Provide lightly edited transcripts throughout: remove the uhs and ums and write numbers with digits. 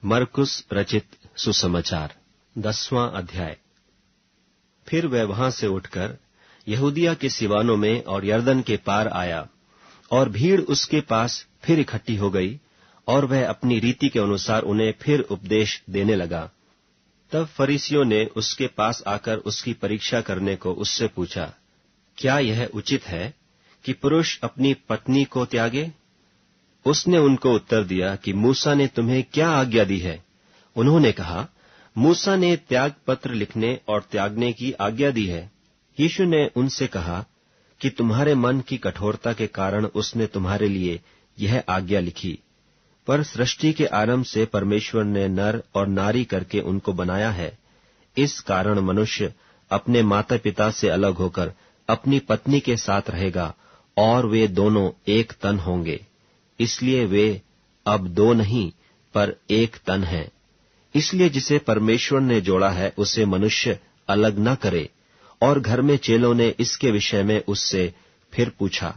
मरकुस रचित सुसमाचार 10वां अध्याय। फिर वह वहां से उठकर यहूदिया के सिवानों में और यरदन के पार आया, और भीड़ उसके पास फिर इकट्ठी हो गई, और वह अपनी रीति के अनुसार उन्हें फिर उपदेश देने लगा। तब फरीसियों ने उसके पास आकर उसकी परीक्षा करने को उससे पूछा, क्या यह उचित है कि पुरुष अपनी पत्नी को त्यागे? उसने उनको उत्तर दिया कि मूसा ने तुम्हें क्या आज्ञा दी है? उन्होंने कहा, मूसा ने त्याग पत्र लिखने और त्यागने की आज्ञा दी है। यीशु ने उनसे कहा कि तुम्हारे मन की कठोरता के कारण उसने तुम्हारे लिए यह आज्ञा लिखी, पर सृष्टि के आरंभ से परमेश्वर ने नर और नारी करके उनको बनाया है। इस कारण मनुष्य अपने माता पिता से अलग होकर अपनी पत्नी के साथ रहेगा, और वे दोनों एक तन होंगे। इसलिए वे अब दो नहीं पर एक तन हैं। इसलिए जिसे परमेश्वर ने जोड़ा है उसे मनुष्य अलग न करे। और घर में चेलों ने इसके विषय में उससे फिर पूछा।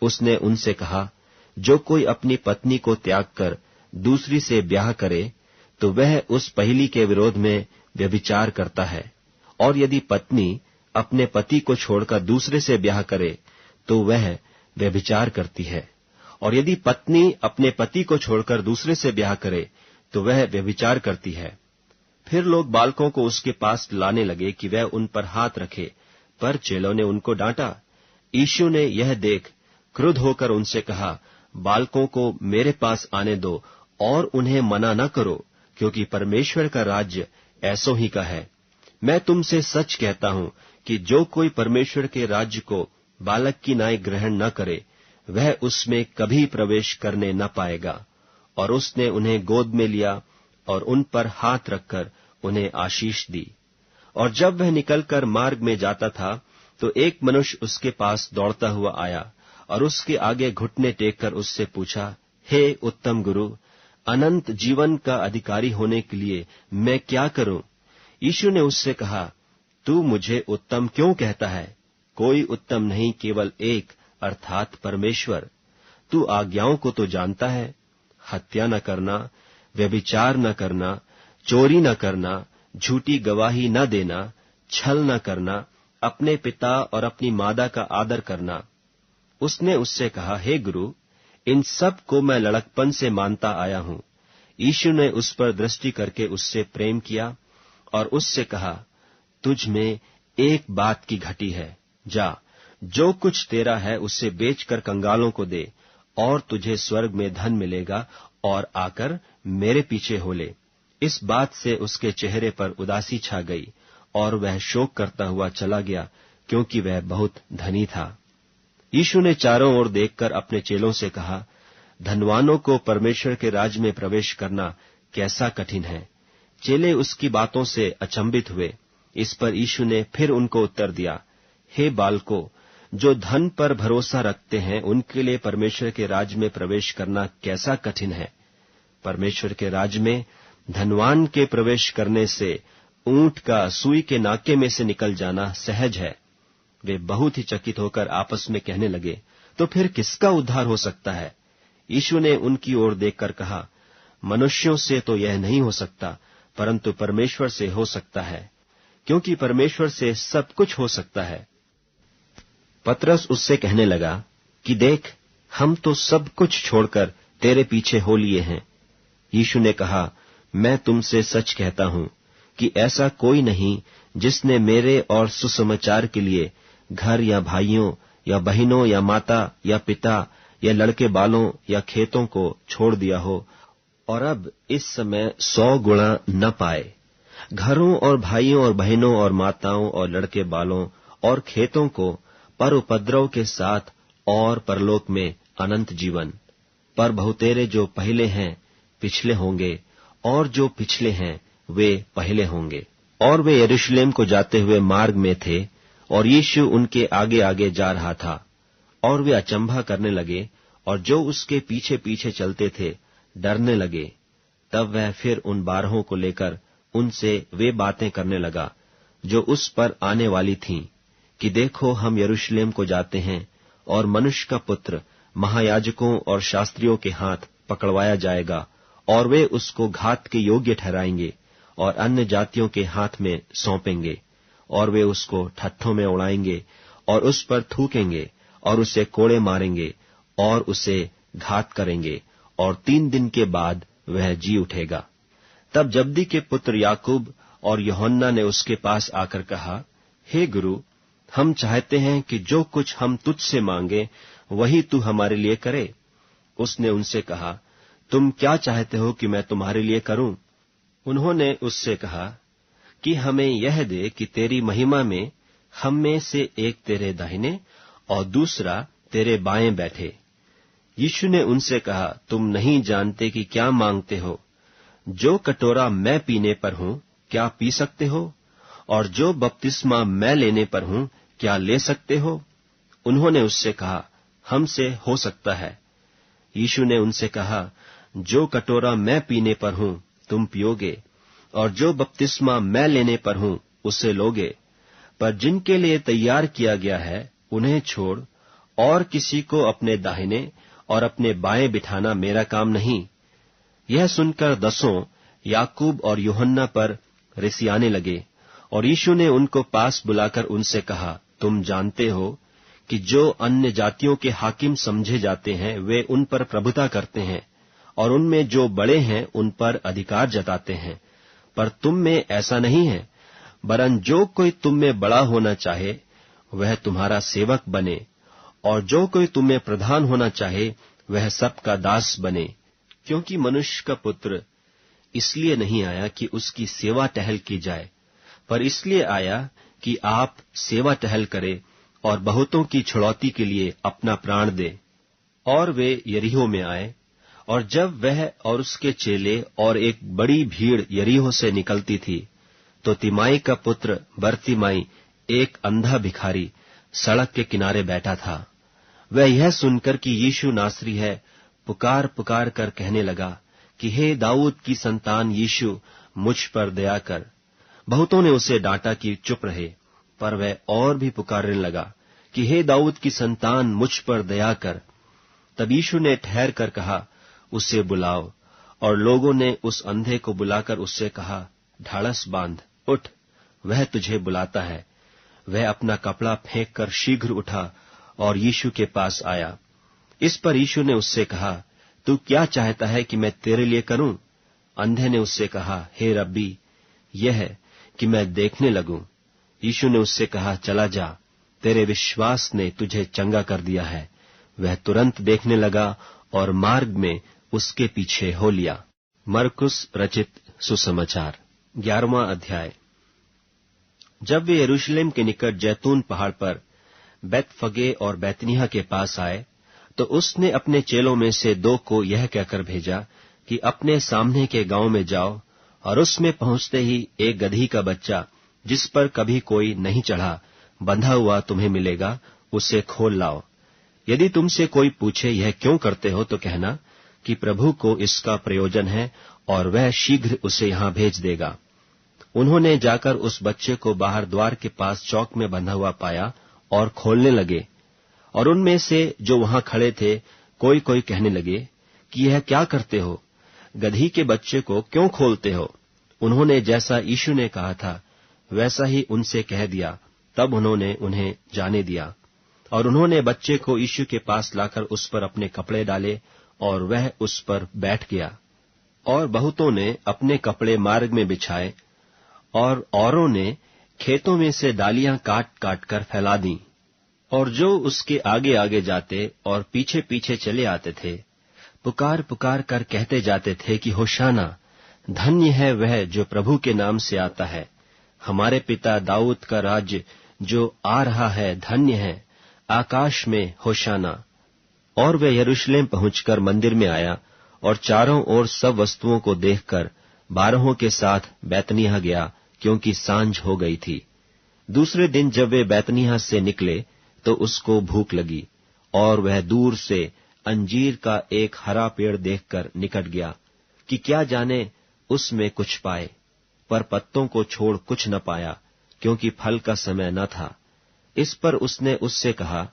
उसने उनसे कहा, जो कोई अपनी पत्नी को त्याग कर दूसरी से ब्याह करे तो वह उस पहली के विरोध में व्यभिचार करता है, और यदि पत्नी अपने पति को छोड़कर दूसरे से ब्याह करे तो वह व्यभिचार करती है, और यदि पत्नी अपने पति को छोड़कर दूसरे से ब्याह करे तो वह व्यभिचार करती है। फिर लोग बालकों को उसके पास लाने लगे कि वह उन पर हाथ रखे, पर चेलों ने उनको डांटा। यीशु ने यह देख क्रुद्ध होकर उनसे कहा, बालकों को मेरे पास आने दो और उन्हें मना न करो, क्योंकि परमेश्वर का राज्य ऐसों ही का है। मैं तुमसे सच कहता हूं कि जो कोई परमेश्वर के राज्य को बालक की नाई ग्रहण न करे, वह उसमें कभी प्रवेश करने न पाएगा। और उसने उन्हें गोद में लिया और उन पर हाथ रखकर उन्हें आशीष दी। और जब वह निकलकर मार्ग में जाता था तो एक मनुष्य उसके पास दौड़ता हुआ आया और उसके आगे घुटने टेककर उससे पूछा, हे उत्तम गुरु, अनंत जीवन का अधिकारी होने के लिए मैं क्या करूं? यीशु ने उससे कहा, तू मुझे उत्तम क्यों कहता है? कोई उत्तम नहीं, केवल एक, अर्थात परमेश्वर। तू आज्ञाओं को तो जानता है, हत्या न करना, व्यभिचार न करना, चोरी न करना, झूठी गवाही न देना, छल न करना, अपने पिता और अपनी माता का आदर करना। उसने उससे कहा, हे गुरु, इन सब को मैं लड़कपन से मानता आया हूं। यीशु ने उस पर दृष्टि करके उससे प्रेम किया और उससे कहा, तुझ में एक बात की घटी है। जा, जो कुछ तेरा है उससे बेचकर कंगालों को दे, और तुझे स्वर्ग में धन मिलेगा, और आकर मेरे पीछे हो ले। इस बात से उसके चेहरे पर उदासी छा गई, और वह शोक करता हुआ चला गया, क्योंकि वह बहुत धनी था। यीशु ने चारों ओर देखकर अपने चेलों से कहा, धनवानों को परमेश्वर के राज्य में प्रवेश करना कैसा कठिन है। चेले उसकी बातों से अचंभित हुए। इस पर यीशु ने फिर उनको उत्तर दिया, हे बालकों, जो धन पर भरोसा रखते हैं उनके लिए परमेश्वर के राज्य में प्रवेश करना कैसा कठिन है। परमेश्वर के राज्य में धनवान के प्रवेश करने से ऊंट का सुई के नाके में से निकल जाना सहज है। वे बहुत ही चकित होकर आपस में कहने लगे, तो फिर किसका उद्धार हो सकता है? यीशु ने उनकी ओर देखकर कहा, मनुष्यों से तो यह नहीं हो सकता, परंतु परमेश्वर से हो सकता है, क्योंकि परमेश्वर से सब कुछ हो सकता है। पतरस उससे कहने लगा कि देख, हम तो सब कुछ छोड़कर तेरे पीछे हो लिए हैं। यीशु ने कहा, मैं तुमसे सच कहता हूं कि ऐसा कोई नहीं जिसने मेरे और सुसमाचार के लिए घर या भाइयों या बहनों या माता या पिता या लड़के बालों या खेतों को छोड़ दिया हो, और अब इस समय 100 गुणा न पाए। घरों और भाइयों और बहनों और माताओं और लड़के बालों और खेतों को पर उपद्रव के साथ, और परलोक में अनंत जीवन। पर बहुतेरे जो पहले हैं पिछले होंगे, और जो पिछले हैं वे पहले होंगे। और वे यरूशलेम को जाते हुए मार्ग में थे, और यीशु उनके आगे आगे जा रहा था। और वे अचंभा करने लगे, और जो उसके पीछे पीछे चलते थे डरने लगे। तब वह फिर उन 12 को लेकर उनसे वे बातें करने लगा जो उस पर आने वाली थीं, कि देखो, हम यरूशलेम को जाते हैं, और मनुष्य का पुत्र महायाजकों और शास्त्रियों के हाथ पकड़वाया जाएगा, और वे उसको घात के योग्य ठहराएंगे और अन्य जातियों के हाथ में सौंपेंगे, और वे उसको ठट्ठों में उड़ाएंगे और उस पर थूकेंगे और उसे कोड़े मारेंगे और उसे घात करेंगे, और 3 दिन के बाद वह जी उठेगा। तब जब्दी के पुत्र याकूब और यूहन्ना ने उसके पास आकर कहा, हे गुरु, हम चाहते हैं कि जो कुछ हम तुझसे मांगे वही तू हमारे लिए करे। उसने उनसे कहा, तुम क्या चाहते हो कि मैं तुम्हारे लिए करूं? उन्होंने उससे कहा कि हमें यह दे कि तेरी महिमा में हम में से एक तेरे दाहिने और दूसरा तेरे बाएं बैठे। यीशु ने उनसे कहा, तुम नहीं जानते कि क्या मांगते हो। जो कटोरा मैं पीने पर हूं, क्या पी सकते हो? और जो बपतिस्मा मैं लेने पर हूं, क्या ले सकते हो? उन्होंने उससे कहा, हमसे हो सकता है। यीशु ने उनसे कहा, जो कटोरा मैं पीने पर हूं तुम पियोगे, और जो बपतिस्मा मैं लेने पर हूं उसे लोगे, पर जिनके लिए तैयार किया गया है उन्हें छोड़ और किसी को अपने दाहिने और अपने बाएं बिठाना मेरा काम नहीं। यह सुनकर 10 याकूब और यूहन्ना पर रिसियाने लगे, और यीशु ने उनको पास बुलाकर उनसे कहा, तुम जानते हो कि जो अन्य जातियों के हाकिम समझे जाते हैं वे उन पर प्रभुता करते हैं, और उनमें जो बड़े हैं उन पर अधिकार जताते हैं, पर तुम में ऐसा नहीं है। वरन जो कोई तुम में बड़ा होना चाहे वह तुम्हारा सेवक बने, और जो कोई तुम में प्रधान होना चाहे वह सबका दास बने। क्योंकि मनुष्य का पुत्र इसलिए नहीं आया कि उसकी सेवा टहल की जाए, पर इसलिए आया कि आप सेवा टहल करे और बहुतों की छुड़ौती के लिए अपना प्राण दे। और वे यरीहो में आए, और जब वह और उसके चेले और एक बड़ी भीड़ यरीहो से निकलती थी, तो तिमाई का पुत्र बरतिमाई, एक अंधा भिखारी, सड़क के किनारे बैठा था। वह यह सुनकर कि यीशु नासरी है, पुकार पुकार कर कहने लगा कि हे दाऊद की संतान यीशु, मुझ पर दया कर। बहुतों ने उसे डांटा कि चुप रहे, पर वह और भी पुकारने लगा कि हे दाऊद की संतान, मुझ पर दया कर। तब यीशु ने ठहर कर कहा, उसे बुलाओ। और लोगों ने उस अंधे को बुलाकर उससे कहा, ढाढ़स बांध, उठ, वह तुझे बुलाता है। वह अपना कपड़ा फेंक कर शीघ्र उठा और यीशु के पास आया। इस पर यीशु ने उससे कहा, तू क्या चाहता है कि मैं तेरे लिए करूं? अंधे ने उससे कहा, हे रब्बी, यह है कि मैं देखने लगूं। यीशु ने उससे कहा, चला जा, तेरे विश्वास ने तुझे चंगा कर दिया है। वह तुरंत देखने लगा और मार्ग में उसके पीछे हो लिया। मरकुस रचित सुसमाचार 11वां अध्याय। जब वे यरूशलेम के निकट जैतून पहाड़ पर बैतफगे और बैतनिय्याह के पास आए, तो उसने अपने चेलों में से 2 को यह कहकर भेजा कि अपने सामने के गांव में जाओ, और उसमें पहुंचते ही एक गदही का बच्चा, जिस पर कभी कोई नहीं चढ़ा, बंधा हुआ तुम्हें मिलेगा, उसे खोल लाओ। यदि तुमसे कोई पूछे, यह क्यों करते हो, तो कहना कि प्रभु को इसका प्रयोजन है और वह शीघ्र उसे यहां भेज देगा। उन्होंने जाकर उस बच्चे को बाहर द्वार के पास चौक में बंधा हुआ पाया और खोलने लगे। और उनमें से जो वहां खड़े थे कोई कोई कहने लगे कि यह क्या करते हो, गदही के बच्चे को क्यों खोलते हो? उन्होंने जैसा यीशु ने कहा था वैसा ही उनसे कह दिया। तब उन्होंने उन्हें जाने दिया, और उन्होंने बच्चे को यीशु के पास लाकर उस पर अपने कपड़े डाले, और वह उस पर बैठ गया। और बहुतों ने अपने कपड़े मार्ग में बिछाए, और औरों ने खेतों में से डालियां काट काट कर फैला दी। और जो उसके आगे आगे जाते और पीछे पीछे चले आते थे, पुकार पुकार कर कहते जाते थे कि होशाना, धन्य है वह जो प्रभु के नाम से आता है। हमारे पिता दाऊद का राज्य जो आ रहा है धन्य है, आकाश में होशाना। और वह यरूशलेम पहुंचकर मंदिर में आया, और चारों ओर सब वस्तुओं को देखकर 12 के साथ बैतनिय्याह गया, क्योंकि सांझ हो गई थी। दूसरे दिन जब वे बैतनिय्याह से निकले तो उसको भूख लगी, और वह दूर से अंजीर का एक हरा पेड़ देखकर निकट गया कि क्या जाने उसमें कुछ पाए, पर पत्तों को छोड़ कुछ न पाया, क्योंकि फल का समय न था। इस पर उसने उससे कहा,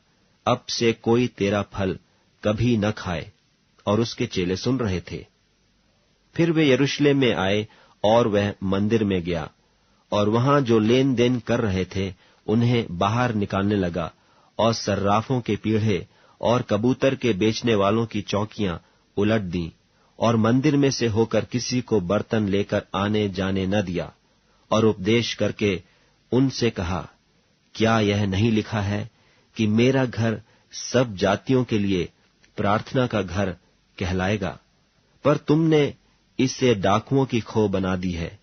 अब से कोई तेरा फल कभी न खाए। और उसके चेले सुन रहे थे। फिर वे यरूशलेम में आए और वह मंदिर में गया, और वहां जो लेन देन कर रहे थे उन्हें बाहर निकालने लगा, और सर्राफों के पीढ़े और कबूतर के बेचने वालों की चौकियां उलट दी, और मंदिर में से होकर किसी को बर्तन लेकर आने जाने न दिया, और उपदेश करके उनसे कहा, क्या यह नहीं लिखा है कि मेरा घर सब जातियों के लिए प्रार्थना का घर कहलाएगा? पर तुमने इसे डाकुओं की खो बना दी है।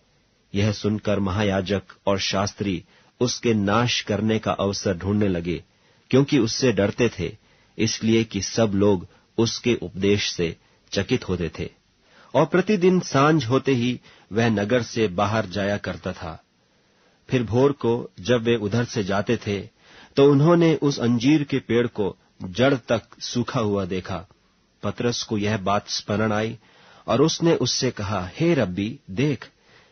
यह सुनकर महायाजक और शास्त्री उसके नाश करने का अवसर ढूंढने लगे, क्योंकि उससे डरते थे, इसलिए कि सब लोग उसके उपदेश से चकित होते थे। और प्रतिदिन सांझ होते ही वह नगर से बाहर जाया करता था। फिर भोर को जब वे उधर से जाते थे, तो उन्होंने उस अंजीर के पेड़ को जड़ तक सूखा हुआ देखा। पतरस को यह बात स्मरण आई, और उसने उससे कहा, हे रब्बी, देख,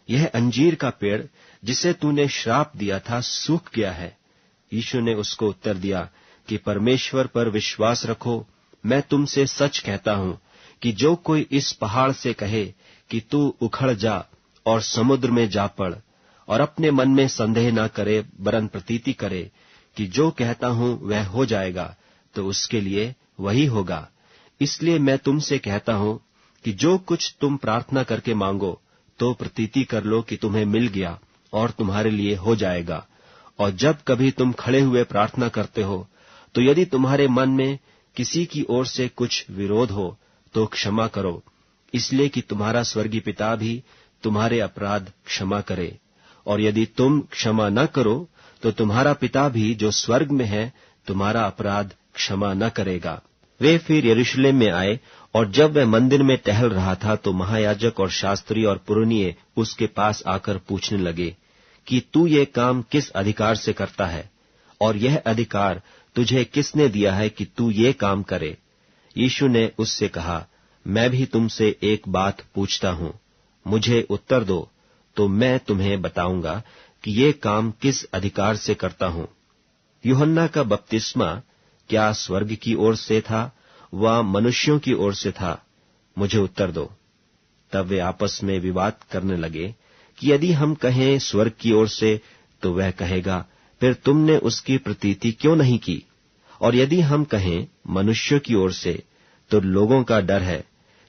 यह अंजीर का पेड़ जिसे तूने श्राप दिया था सूख गया है। यीशु ने उसको उत्तर दिया कि परमेश्वर पर विश्वास रखो। मैं तुमसे सच कहता हूं कि जो कोई इस पहाड़ से कहे कि तू उखड़ जा और समुद्र में जा पड़, और अपने मन में संदेह न करे, वरन प्रतीति करे कि जो कहता हूं वह हो जाएगा, तो उसके लिए वही होगा। इसलिए मैं तुमसे कहता हूं कि जो कुछ तुम प्रार्थना करके मांगो, तो प्रतीति कर लो कि तुम्हें मिल गया और तुम्हारे लिए हो जाएगा। और जब कभी तुम खड़े हुए प्रार्थना करते हो, तो यदि तुम्हारे मन में किसी की ओर से कुछ विरोध हो, तो क्षमा करो, इसलिए कि तुम्हारा स्वर्गीय पिता भी तुम्हारे अपराध क्षमा करे। और यदि तुम क्षमा न करो, तो तुम्हारा पिता भी जो स्वर्ग में है तुम्हारा अपराध क्षमा न करेगा। वे फिर यरूशलेम में आए, और जब वह मंदिर में टहल रहा था, तो महायाजक और शास्त्री और पुरनिये उसके पास आकर पूछने लगे कि तू ये काम किस अधिकार से करता है, और यह अधिकार तुझे किसने दिया है कि तू ये काम करे? यीशु ने उससे कहा, मैं भी तुमसे एक बात पूछता हूं, मुझे उत्तर दो, तो मैं तुम्हें बताऊंगा कि ये काम किस अधिकार से करता हूं। यूहन्ना का बपतिस्मा क्या स्वर्ग की ओर से था व मनुष्यों की ओर से था? मुझे उत्तर दो। तब वे आपस में विवाद करने लगे कि यदि हम कहें स्वर्ग की ओर से, तो वह कहेगा, फिर तुमने उसकी प्रतीति क्यों नहीं की? और यदि हम कहें मनुष्यों की ओर से, तो लोगों का डर है,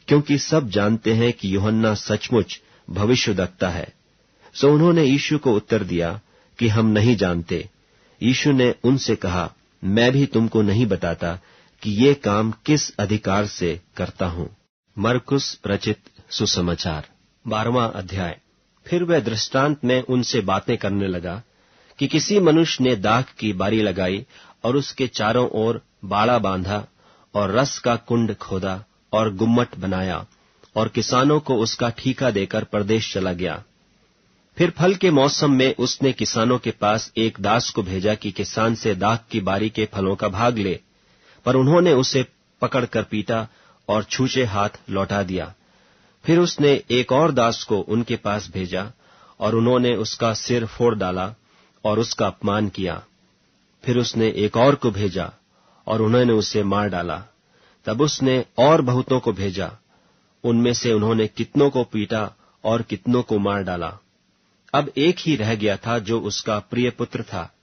क्योंकि सब जानते हैं कि यूहन्ना सचमुच भविष्यद्वक्ता है। सो उन्होंने यीशु को उत्तर दिया कि हम नहीं जानते। यीशु ने उनसे कहा, मैं भी तुमको नहीं बताता कि ये काम किस अधिकार से करता हूं। मरकुस रचित सुसमाचार 12वां अध्याय। फिर वह दृष्टांत में उनसे बातें करने लगा कि किसी मनुष्य ने दाख की बारी लगाई और उसके चारों ओर बाड़ा बांधा और रस का कुंड खोदा और गुम्मट बनाया और किसानों को उसका ठीका देकर परदेश चला गया। फिर फल के मौसम में उसने किसानों के पास एक दास को भेजा कि किसान से दाख की बारी के फलों का भाग ले, पर उन्होंने उसे पकड़कर पीटा और छूछे हाथ लौटा दिया। फिर उसने एक और दास को उनके पास भेजा और उन्होंने उसका सिर फोड़ डाला और उसका अपमान किया। फिर उसने एक और को भेजा और उन्होंने उसे मार डाला। तब उसने और बहुतों को भेजा, उनमें से उन्होंने कितनों को पीटा और कितनों को मार डाला। अब एक ही रह गया था जो उसका प्रिय पुत्र था।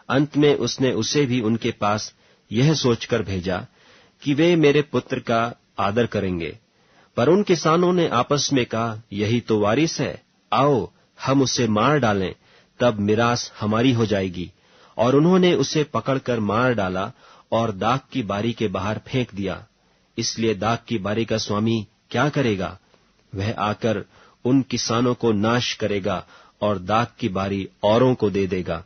अंत में उसने उसे भी उनके पास यह सोचकर भेजा कि वे मेरे पुत्र का आदर करेंगे। पर उन किसानों ने आपस में कहा, यही तो वारिस है, आओ हम उसे मार डालें, तब मिरास हमारी हो जाएगी। और उन्होंने उसे पकड़कर मार डाला और दाख की बारी के बाहर फेंक दिया। इसलिए दाख की बारी का स्वामी क्या करेगा? वह आकर उन किसानों को नाश करेगा और दाख की बारी औरों को दे देगा।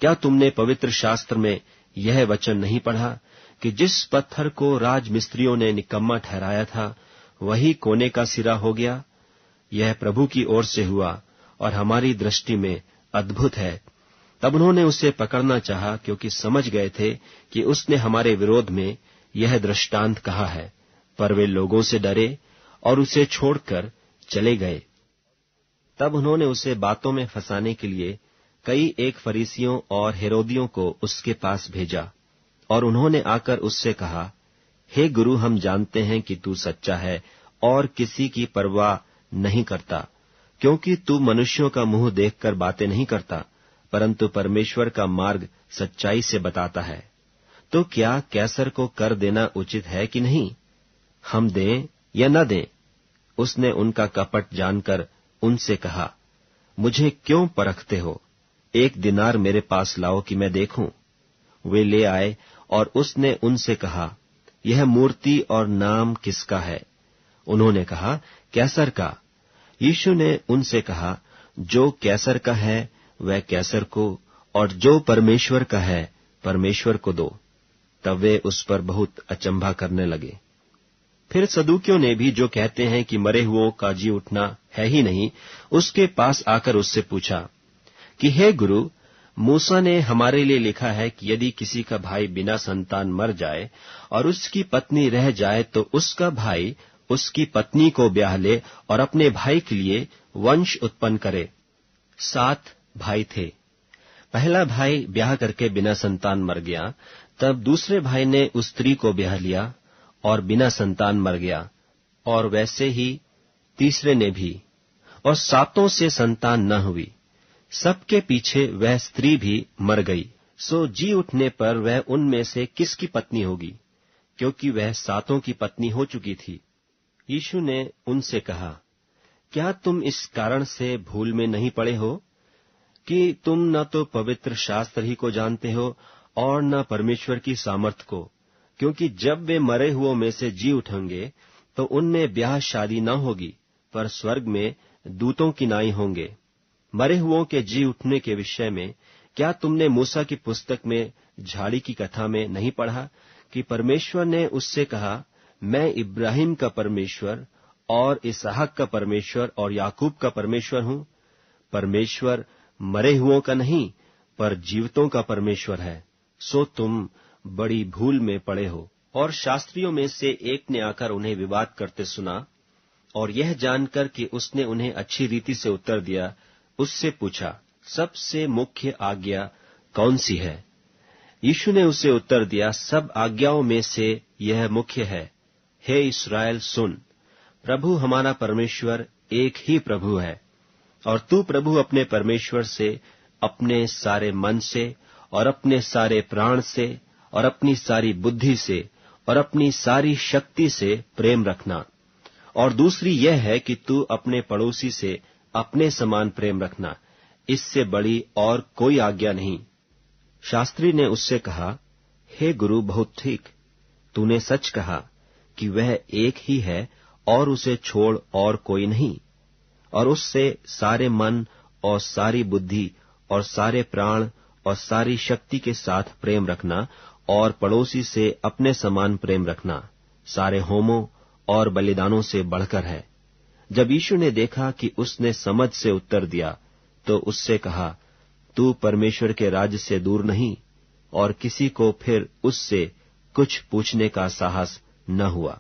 क्या तुमने पवित्र शास्त्र में यह वचन नहीं पढ़ा कि जिस पत्थर को राजमिस्त्रियों ने निकम्मा ठहराया था, वही कोने का सिरा हो गया? यह प्रभु की ओर से हुआ और हमारी दृष्टि में अद्भुत है। तब उन्होंने उसे पकड़ना चाहा, क्योंकि समझ गए थे कि उसने हमारे विरोध में यह दृष्टांत कहा है। पर वे लोगों से डरे और उसे छोड़कर चले गए। तब उन्होंने उसे बातों में फंसाने के लिए कई एक फरीसियों और हेरोदियों को उसके पास भेजा। और उन्होंने आकर उससे कहा, हे गुरु, हम जानते हैं कि तू सच्चा है और किसी की परवाह नहीं करता, क्योंकि तू मनुष्यों का मुंह देखकर बातें नहीं करता, परंतु परमेश्वर का मार्ग सच्चाई से बताता है। तो क्या कैसर को कर देना उचित है कि नहीं? हम दें या न दें? उसने उनका कपट जानकर उनसे कहा, मुझे क्यों परखते हो? 1 दिनार मेरे पास लाओ कि मैं देखूं। वे ले आए और उसने उनसे कहा, यह मूर्ति और नाम किसका है? उन्होंने कहा, कैसर का। यीशु ने उनसे कहा, जो कैसर का है वह कैसर को, और जो परमेश्वर का है परमेश्वर को दो। तब वे उस पर बहुत अचंभा करने लगे। फिर सदूकियों ने भी, जो कहते हैं कि मरे हुओं का जी उठना है ही नहीं, उसके पास आकर उससे पूछा कि हे गुरु, मूसा ने हमारे लिए लिखा है कि यदि किसी का भाई बिना संतान मर जाए और उसकी पत्नी रह जाए, तो उसका भाई उसकी पत्नी को ब्याह ले और अपने भाई के लिए वंश उत्पन्न करे। 7 भाई थे। पहला भाई ब्याह करके बिना संतान मर गया, तब दूसरे भाई ने उस स्त्री को ब्याह लिया और बिना संतान मर गया, और वैसे ही तीसरे ने भी, और 7 से संतान न हुई। सबके पीछे वह स्त्री भी मर गई। सो जी उठने पर वह उनमें से किसकी पत्नी होगी, क्योंकि वह 7 की पत्नी हो चुकी थी। यीशु ने उनसे कहा, क्या तुम इस कारण से भूल में नहीं पड़े हो कि तुम न तो पवित्र शास्त्र ही को जानते हो और न परमेश्वर की सामर्थ को? क्योंकि जब वे मरे हुओं में से जी उठेंगे तो उनमें ब्याह शादी न होगी, पर स्वर्ग में दूतों की नाई होंगे। मरे हुओं के जी उठने के विषय में क्या तुमने मूसा की पुस्तक में झाड़ी की कथा में नहीं पढ़ा कि परमेश्वर ने उससे कहा, मैं इब्राहिम का परमेश्वर और इसहाक का परमेश्वर और याकूब का परमेश्वर हूं। परमेश्वर मरे हुओं का नहीं, पर जीवितों का परमेश्वर है। सो तुम बड़ी भूल में पड़े हो। और शास्त्रियों में से एक ने आकर उन्हें विवाद करते सुना, और यह जानकर कि उसने उन्हें अच्छी रीति से उत्तर दिया, उससे पूछा, सबसे मुख्य आज्ञा कौन सी है? यीशु ने उसे उत्तर दिया, सब आज्ञाओं में से यह मुख्य है, हे इस्राएल सुन, प्रभु हमारा परमेश्वर एक ही प्रभु है, और तू प्रभु अपने परमेश्वर से अपने सारे मन से और अपने सारे प्राण से और अपनी सारी बुद्धि से और अपनी सारी शक्ति से प्रेम रखना। और दूसरी यह है कि तू अपने पड़ोसी से अपने समान प्रेम रखना। इससे बड़ी और कोई आज्ञा नहीं। शास्त्री ने उससे कहा, हे गुरु, बहुत ठीक, तूने सच कहा कि वह एक ही है और उसे छोड़ और कोई नहीं, और उससे सारे मन और सारी बुद्धि और सारे प्राण और सारी शक्ति के साथ प्रेम रखना, और पड़ोसी से अपने समान प्रेम रखना सारे होमों और बलिदानों से बढ़कर है। जब यीशु ने देखा कि उसने समझ से उत्तर दिया, तो उससे कहा, तू परमेश्वर के राज्य से दूर नहीं, और किसी को फिर उससे कुछ पूछने का साहस न हुआ।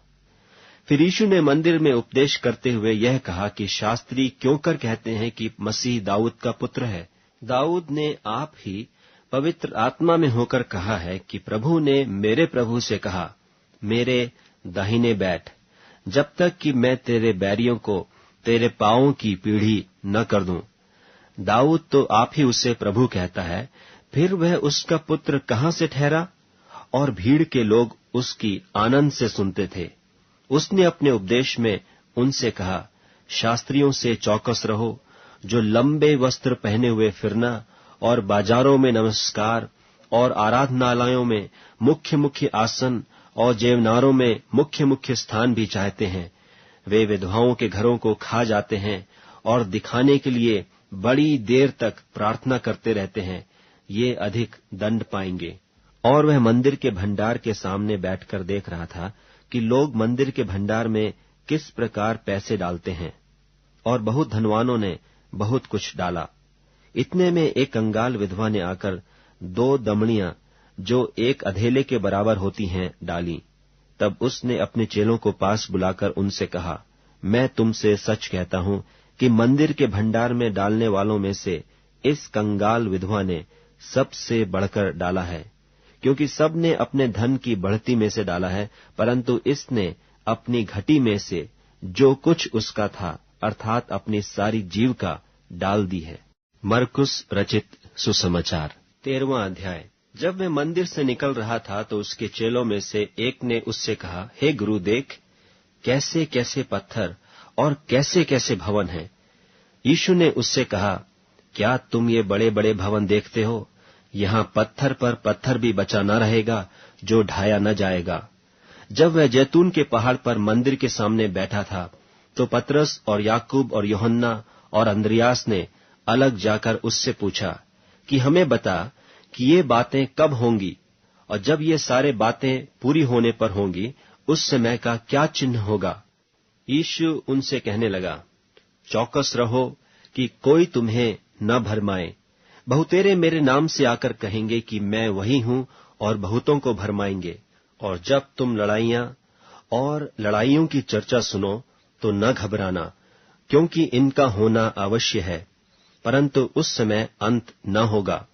फिर यीशु ने मंदिर में उपदेश करते हुए यह कहा कि शास्त्री क्यों कर कहते हैं कि मसीह दाऊद का पुत्र है। दाऊद ने आप ही पवित्र आत्मा में होकर कहा है कि प्रभु ने मेरे प्रभु से कहा, मेरे दाहिने बैठ, जब तक कि मैं तेरे बैरियों को तेरे पांवों की पीढ़ी न कर दूं। दाऊद तो आप ही उसे प्रभु कहता है, फिर वह उसका पुत्र कहां से ठहरा? और भीड़ के लोग उसकी आनंद से सुनते थे। उसने अपने उपदेश में उनसे कहा, शास्त्रियों से चौकस रहो, जो लंबे वस्त्र पहने हुए फिरना और बाजारों में नमस्कार और आराधनालयों में मुख्य मुख्य आसन और जेवनारों में मुख्य मुख्य स्थान भी चाहते हैं। वे विधवाओं के घरों को खा जाते हैं और दिखाने के लिए बड़ी देर तक प्रार्थना करते रहते हैं, ये अधिक दंड पाएंगे। और वह मंदिर के भंडार के सामने बैठकर देख रहा था कि लोग मंदिर के भंडार में किस प्रकार पैसे डालते हैं, और बहुत धनवानों ने बहुत कुछ डाला। इतने में एक कंगाल विधवा ने आकर 2 दमड़ियां, जो एक अधेले के बराबर होती हैं, डाली। तब उसने अपने चेलों को पास बुलाकर उनसे कहा, मैं तुमसे सच कहता हूं कि मंदिर के भंडार में डालने वालों में से इस कंगाल विधवा ने सबसे बढ़कर डाला है, क्योंकि सब ने अपने धन की बढ़ती में से डाला है, परंतु इसने अपनी घटी में से जो कुछ उसका था अर्थात अपनी सारी जीविका डाल दी है। मरकुस रचित सुसमाचार 13वां अध्याय। जब वह मंदिर से निकल रहा था तो उसके चेलों में से एक ने उससे कहा, हे गुरु, देख कैसे कैसे पत्थर और कैसे कैसे भवन हैं। यीशु ने उससे कहा, क्या तुम ये बड़े बड़े भवन देखते हो? यहाँ पत्थर पर पत्थर भी बचा न रहेगा जो ढाया न जाएगा। जब वह जैतून के पहाड़ पर मंदिर के सामने बैठा था तो पतरस और याकूब और यूहन्ना और अंद्रियास ने अलग जाकर उससे पूछा कि हमें बता कि ये बातें कब होंगी और जब ये सारे बातें पूरी होने पर होंगी उस समय का क्या चिन्ह होगा। यीशु उनसे कहने लगा, चौकस रहो कि कोई तुम्हें न भरमाए। बहुतेरे मेरे नाम से आकर कहेंगे कि मैं वही हूं और बहुतों को भरमाएंगे। और जब तुम लड़ाइयां और लड़ाइयों की चर्चा सुनो तो न घबराना, क्योंकि इनका होना अवश्य है, परंतु उस समय अंत न होगा।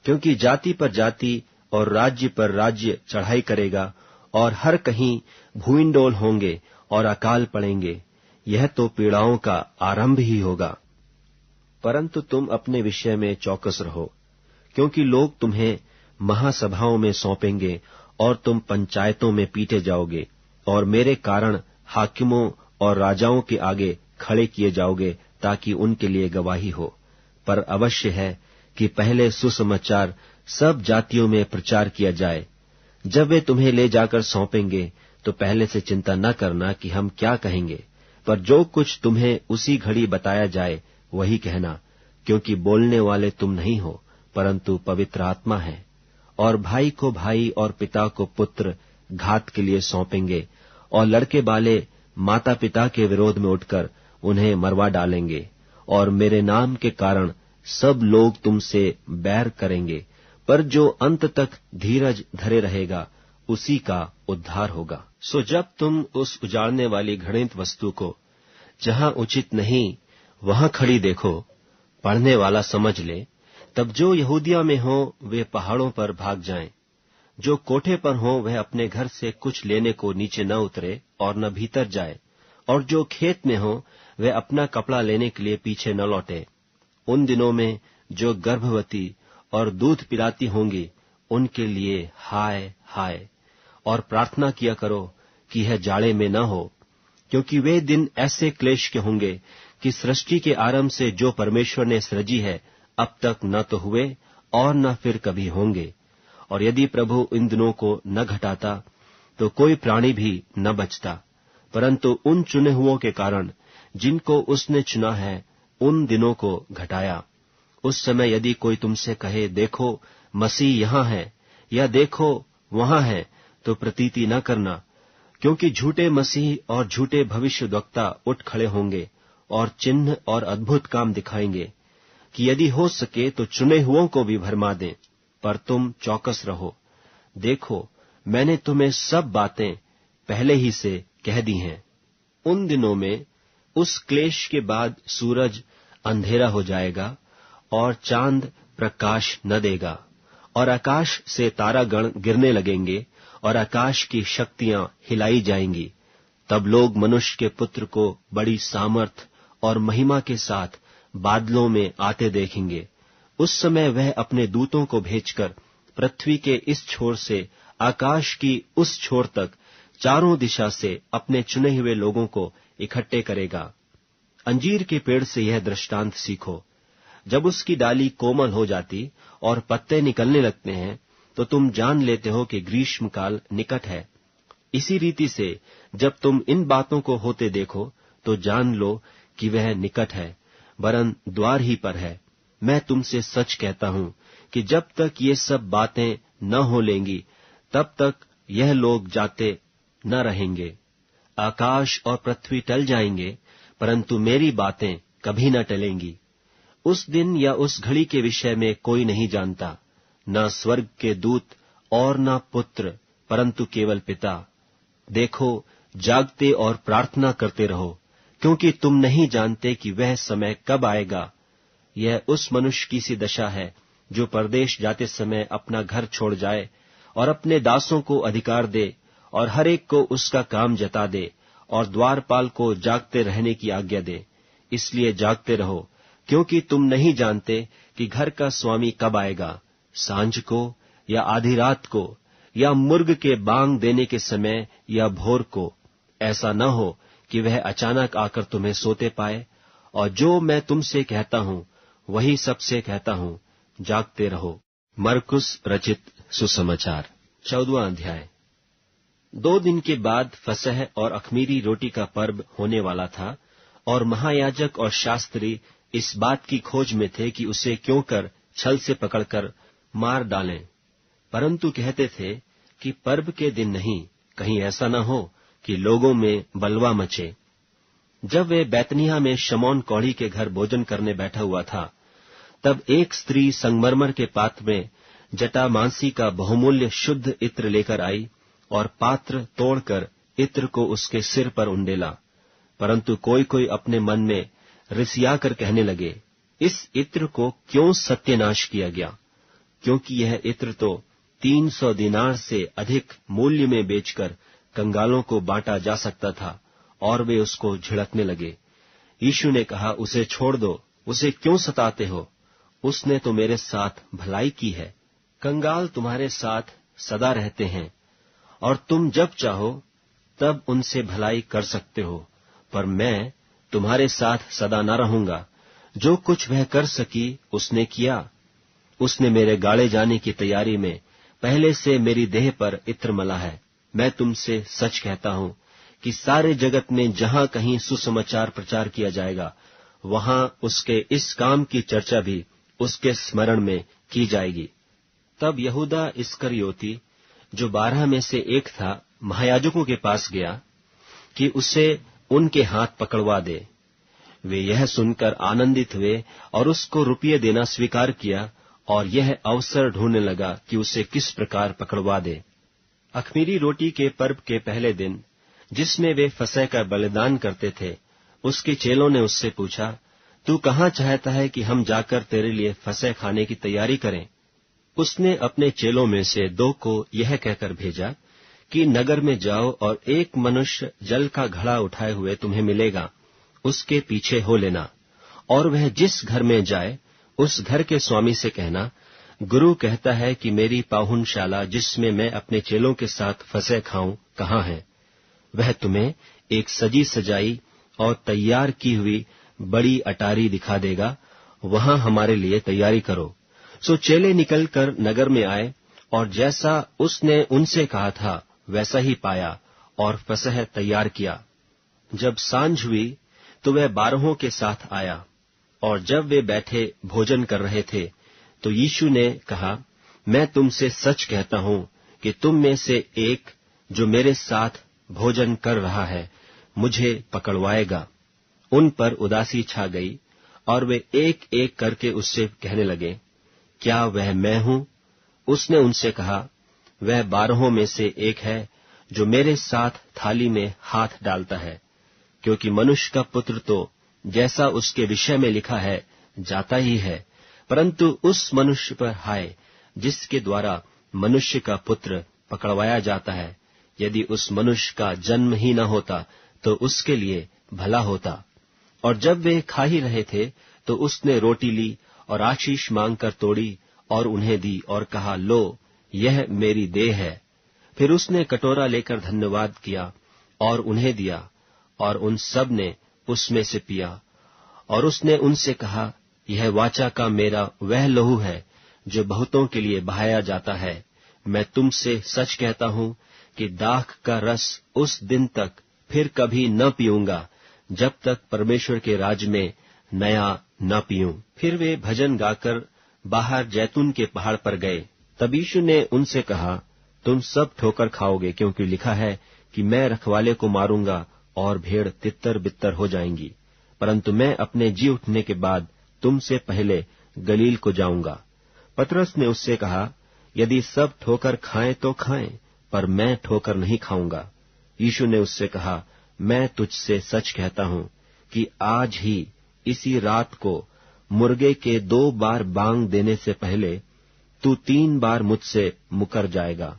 क्योंकि जाति पर जाति और राज्य पर राज्य चढ़ाई करेगा और हर कहीं भूइंडोल होंगे और अकाल पड़ेंगे। यह तो पीड़ाओं का आरंभ ही होगा। परंतु तुम अपने विषय में चौकस रहो, क्योंकि लोग तुम्हें महासभाओं में सौंपेंगे और तुम पंचायतों में पीटे जाओगे और मेरे कारण हाकिमों और राजाओं के आगे खड़े किए जाओगे ताकि उनके लिए गवाही हो। पर अवश्य है कि पहले सुसमाचार सब जातियों में प्रचार किया जाए। जब वे तुम्हें ले जाकर सौंपेंगे तो पहले से चिंता न करना कि हम क्या कहेंगे, पर जो कुछ तुम्हें उसी घड़ी बताया जाए वही कहना, क्योंकि बोलने वाले तुम नहीं हो परंतु पवित्र आत्मा है। और भाई को भाई और पिता को पुत्र घात के लिए सौंपेंगे और लड़के बाले माता पिता के विरोध में उठकर उन्हें मरवा डालेंगे। और मेरे नाम के कारण सब लोग तुमसे बैर करेंगे, पर जो अंत तक धीरज धरे रहेगा उसी का उद्धार होगा। सो जब तुम उस उजाड़ने वाली घृणित वस्तु को जहां उचित नहीं वहां खड़ी देखो, पढ़ने वाला समझ ले, तब जो यहूदिया में हो वे पहाड़ों पर भाग जाएं। जो कोठे पर हो वह अपने घर से कुछ लेने को नीचे न उतरे और न भीतर जाए, और जो खेत में हो वह अपना कपड़ा लेने के लिए पीछे न लौटे। उन दिनों में जो गर्भवती और दूध पिलाती होंगी उनके लिए हाय हाय। और प्रार्थना किया करो कि यह जाड़े में न हो, क्योंकि वे दिन ऐसे क्लेश के होंगे कि सृष्टि के आरंभ से जो परमेश्वर ने सृजी है अब तक न तो हुए और न फिर कभी होंगे। और यदि प्रभु इन दिनों को न घटाता तो कोई प्राणी भी न बचता, परंतु उन चुने हुओं के कारण जिनको उसने चुना है उन दिनों को घटाया। उस समय यदि कोई तुमसे कहे, देखो मसीह यहाँ है, या देखो वहां है, तो प्रतीति न करना, क्योंकि झूठे मसीह और झूठे भविष्यद्वक्ता उठ खड़े होंगे और चिन्ह और अद्भुत काम दिखाएंगे कि यदि हो सके तो चुने हुओं को भी भरमा दें। पर तुम चौकस रहो, देखो मैंने तुम्हें सब बातें पहले ही से कह दी हैं। उन दिनों में उस क्लेश के बाद सूरज अंधेरा हो जाएगा और चांद प्रकाश न देगा, और आकाश से तारागण गिरने लगेंगे और आकाश की शक्तियां हिलाई जाएंगी। तब लोग मनुष्य के पुत्र को बड़ी सामर्थ और महिमा के साथ बादलों में आते देखेंगे। उस समय वह अपने दूतों को भेजकर पृथ्वी के इस छोर से आकाश की उस छोर तक चारों दिशा से अपने चुने हुए लोगों को इकट्ठे करेगा। अंजीर के पेड़ से यह दृष्टांत सीखो, जब उसकी डाली कोमल हो जाती और पत्ते निकलने लगते हैं तो तुम जान लेते हो कि ग्रीष्म काल निकट है। इसी रीति से जब तुम इन बातों को होते देखो तो जान लो कि वह निकट है, वरन द्वार ही पर है। मैं तुमसे सच कहता हूं कि जब तक ये सब बातें न हो लेंगी तब तक यह लोग जाते न रहेंगे। आकाश और पृथ्वी टल जाएंगे, परंतु मेरी बातें कभी न टलेंगी। उस दिन या उस घड़ी के विषय में कोई नहीं जानता, न स्वर्ग के दूत और न पुत्र, परंतु केवल पिता। देखो, जागते और प्रार्थना करते रहो, क्योंकि तुम नहीं जानते कि वह समय कब आएगा। यह उस मनुष्य की सी दशा है जो परदेश जाते समय अपना घर छोड़ जाए और अपने दासों को अधिकार दे और हर एक को उसका काम जता दे और द्वारपाल को जागते रहने की आज्ञा दे। इसलिए जागते रहो, क्योंकि तुम नहीं जानते कि घर का स्वामी कब आएगा, सांझ को या आधी रात को या मुर्ग के बांग देने के समय या भोर को। ऐसा न हो कि वह अचानक आकर तुम्हें सोते पाए। और जो मैं तुमसे कहता हूं वही सबसे कहता हूं, जागते रहो। मरकुस रचित सुसमाचार 14वां अध्याय। 2 दिन के बाद फसह और अख़मीरी रोटी का पर्व होने वाला था, और महायाजक और शास्त्री इस बात की खोज में थे कि उसे क्यों कर छल से पकड़कर मार डालें, परंतु कहते थे कि पर्व के दिन नहीं, कहीं ऐसा न हो कि लोगों में बलवा मचे। जब वे बैतनिय्याह में शमौन कौड़ी के घर भोजन करने बैठा हुआ था, तब एक स्त्री संगमरमर के पात्र में जटामांसी का बहुमूल्य शुद्ध इत्र लेकर आई और पात्र तोड़कर इत्र को उसके सिर पर उंडेला। परंतु कोई कोई अपने मन में रिसियाकर कहने लगे, इस इत्र को क्यों सत्यानाश किया गया, क्योंकि यह इत्र तो 300 दिनार से अधिक मूल्य में बेचकर कंगालों को बांटा जा सकता था। और वे उसको झिड़कने लगे। यीशु ने कहा, उसे छोड़ दो, उसे क्यों सताते हो, उसने तो मेरे साथ भलाई की है। कंगाल तुम्हारे साथ सदा रहते हैं, और तुम जब चाहो तब उनसे भलाई कर सकते हो, पर मैं तुम्हारे साथ सदा न रहूंगा। जो कुछ वह कर सकी उसने किया। उसने मेरे गाड़े जाने की तैयारी में पहले से मेरी देह पर इत्र मला है। मैं तुमसे सच कहता हूं कि सारे जगत में जहां कहीं सुसमाचार प्रचार किया जाएगा, वहां उसके इस काम की चर्चा भी उसके स्मरण में की जाएगी। तब यहूदा इस्करियोती, जो 12 में से एक था, महायाजकों के पास गया कि उसे उनके हाथ पकड़वा दे। वे यह सुनकर आनंदित हुए और उसको रुपये देना स्वीकार किया, और यह अवसर ढूंढने लगा कि उसे किस प्रकार पकड़वा दे। अख़मीरी रोटी के पर्व के पहले दिन, जिसमें वे फसह का बलिदान करते थे, उसके चेलों ने उससे पूछा, तू कहाँ चाहता है कि हम जाकर तेरे लिए फसह खाने की तैयारी करें? उसने अपने चेलों में से 2 को यह कहकर भेजा कि नगर में जाओ, और एक मनुष्य जल का घड़ा उठाए हुए तुम्हें मिलेगा, उसके पीछे हो लेना। और वह जिस घर में जाए, उस घर के स्वामी से कहना, गुरु कहता है कि मेरी पाहुनशाला जिसमें मैं अपने चेलों के साथ फसह खाऊं कहाँ है? वह तुम्हें एक सजी सजाई और तैयार की हुई बड़ी अटारी दिखा देगा, वहां हमारे लिए तैयारी करो। सो चेले निकलकर नगर में आए, और जैसा उसने उनसे कहा था वैसा ही पाया, और फसह तैयार किया। जब सांझ हुई तो वह 12 के साथ आया, और जब वे बैठे भोजन कर रहे थे, तो यीशु ने कहा, मैं तुमसे सच कहता हूं कि तुम में से एक जो मेरे साथ भोजन कर रहा है, मुझे पकड़वाएगा। उन पर उदासी छा गई, और वे एक एक करके उससे कहने लगे, क्या वह मैं हूं? उसने उनसे कहा, वह 12 में से एक है जो मेरे साथ थाली में हाथ डालता है। क्योंकि मनुष्य का पुत्र तो जैसा उसके विषय में लिखा है जाता ही है, परंतु उस मनुष्य पर हाय जिसके द्वारा मनुष्य का पुत्र पकड़वाया जाता है। यदि उस मनुष्य का जन्म ही न होता तो उसके लिए भला होता। और जब वे खा ही रहे थे तो उसने रोटी ली और आशीष मांगकर तोड़ी और उन्हें दी और कहा, लो, यह मेरी देह है। फिर उसने कटोरा लेकर धन्यवाद किया और उन्हें दिया, और उन सब ने उसमें से पिया। और उसने उनसे कहा, यह वाचा का मेरा वह लहू है जो बहुतों के लिए बहाया जाता है। मैं तुमसे सच कहता हूं कि दाख का रस उस दिन तक फिर कभी न पीऊंगा, जब तक परमेश्वर के राज्य में नया न पीऊं। फिर वे भजन गाकर बाहर जैतून के पहाड़ पर गए। तब यीशु ने उनसे कहा, तुम सब ठोकर खाओगे, क्योंकि लिखा है कि मैं रखवाले को मारूंगा और भेड़ तितर बितर हो जाएंगी। परंतु मैं अपने जी उठने के बाद तुमसे पहले गलील को जाऊंगा। पतरस ने उससे कहा, यदि सब ठोकर खाएं तो खाएं, पर मैं ठोकर नहीं खाऊंगा। यीशु ने उससे कहा, मैं तुझसे सच कहता हूं कि आज ही इसी रात को मुर्गे के 2 बार बांग देने से पहले तू 3 बार मुझसे मुकर जाएगा।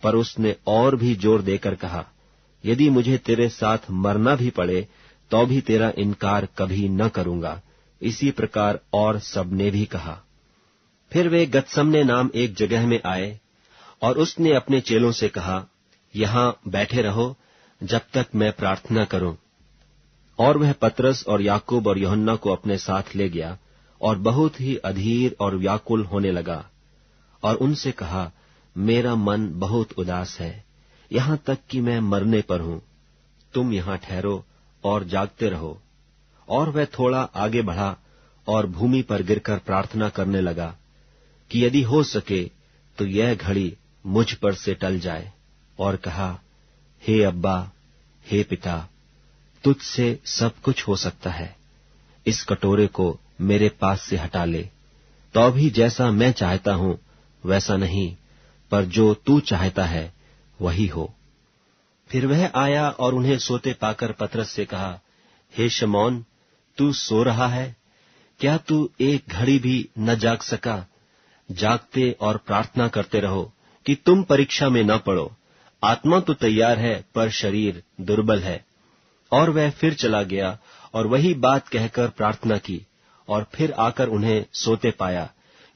पर उसने और भी जोर देकर कहा, यदि मुझे तेरे साथ मरना भी पड़े तो भी तेरा इनकार कभी न करूंगा। इसी प्रकार और सबने भी कहा। फिर वे गतसमने नाम एक जगह में आए, और उसने अपने चेलों से कहा, यहां बैठे रहो जब तक मैं प्रार्थना करूं। और वह पतरस और याकूब और यूहन्ना को अपने साथ ले गया और बहुत ही अधीर और व्याकुल होने लगा, और उनसे कहा, मेरा मन बहुत उदास है, यहां तक कि मैं मरने पर हूं। तुम यहां ठहरो और जागते रहो। और वह थोड़ा आगे बढ़ा और भूमि पर गिरकर प्रार्थना करने लगा कि यदि हो सके तो यह घड़ी मुझ पर से टल जाए, और कहा, हे अब्बा, हे पिता, तुझसे सब कुछ हो सकता है। इस कटोरे को मेरे पास से हटा ले, तो भी जैसा मैं चाहता हूं वैसा नहीं, पर जो तू चाहता है वही हो। फिर वह आया और उन्हें सोते पाकर पतरस से कहा, हे शमौन, तू सो रहा है? क्या तू एक घड़ी भी न जाग सका? जागते और प्रार्थना करते रहो कि तुम परीक्षा में न पड़ो। आत्मा तो तैयार है, पर शरीर दुर्बल है। और वह फिर चला गया और वही बात कहकर प्रार्थना की, और फिर आकर उन्हें सोते पाया,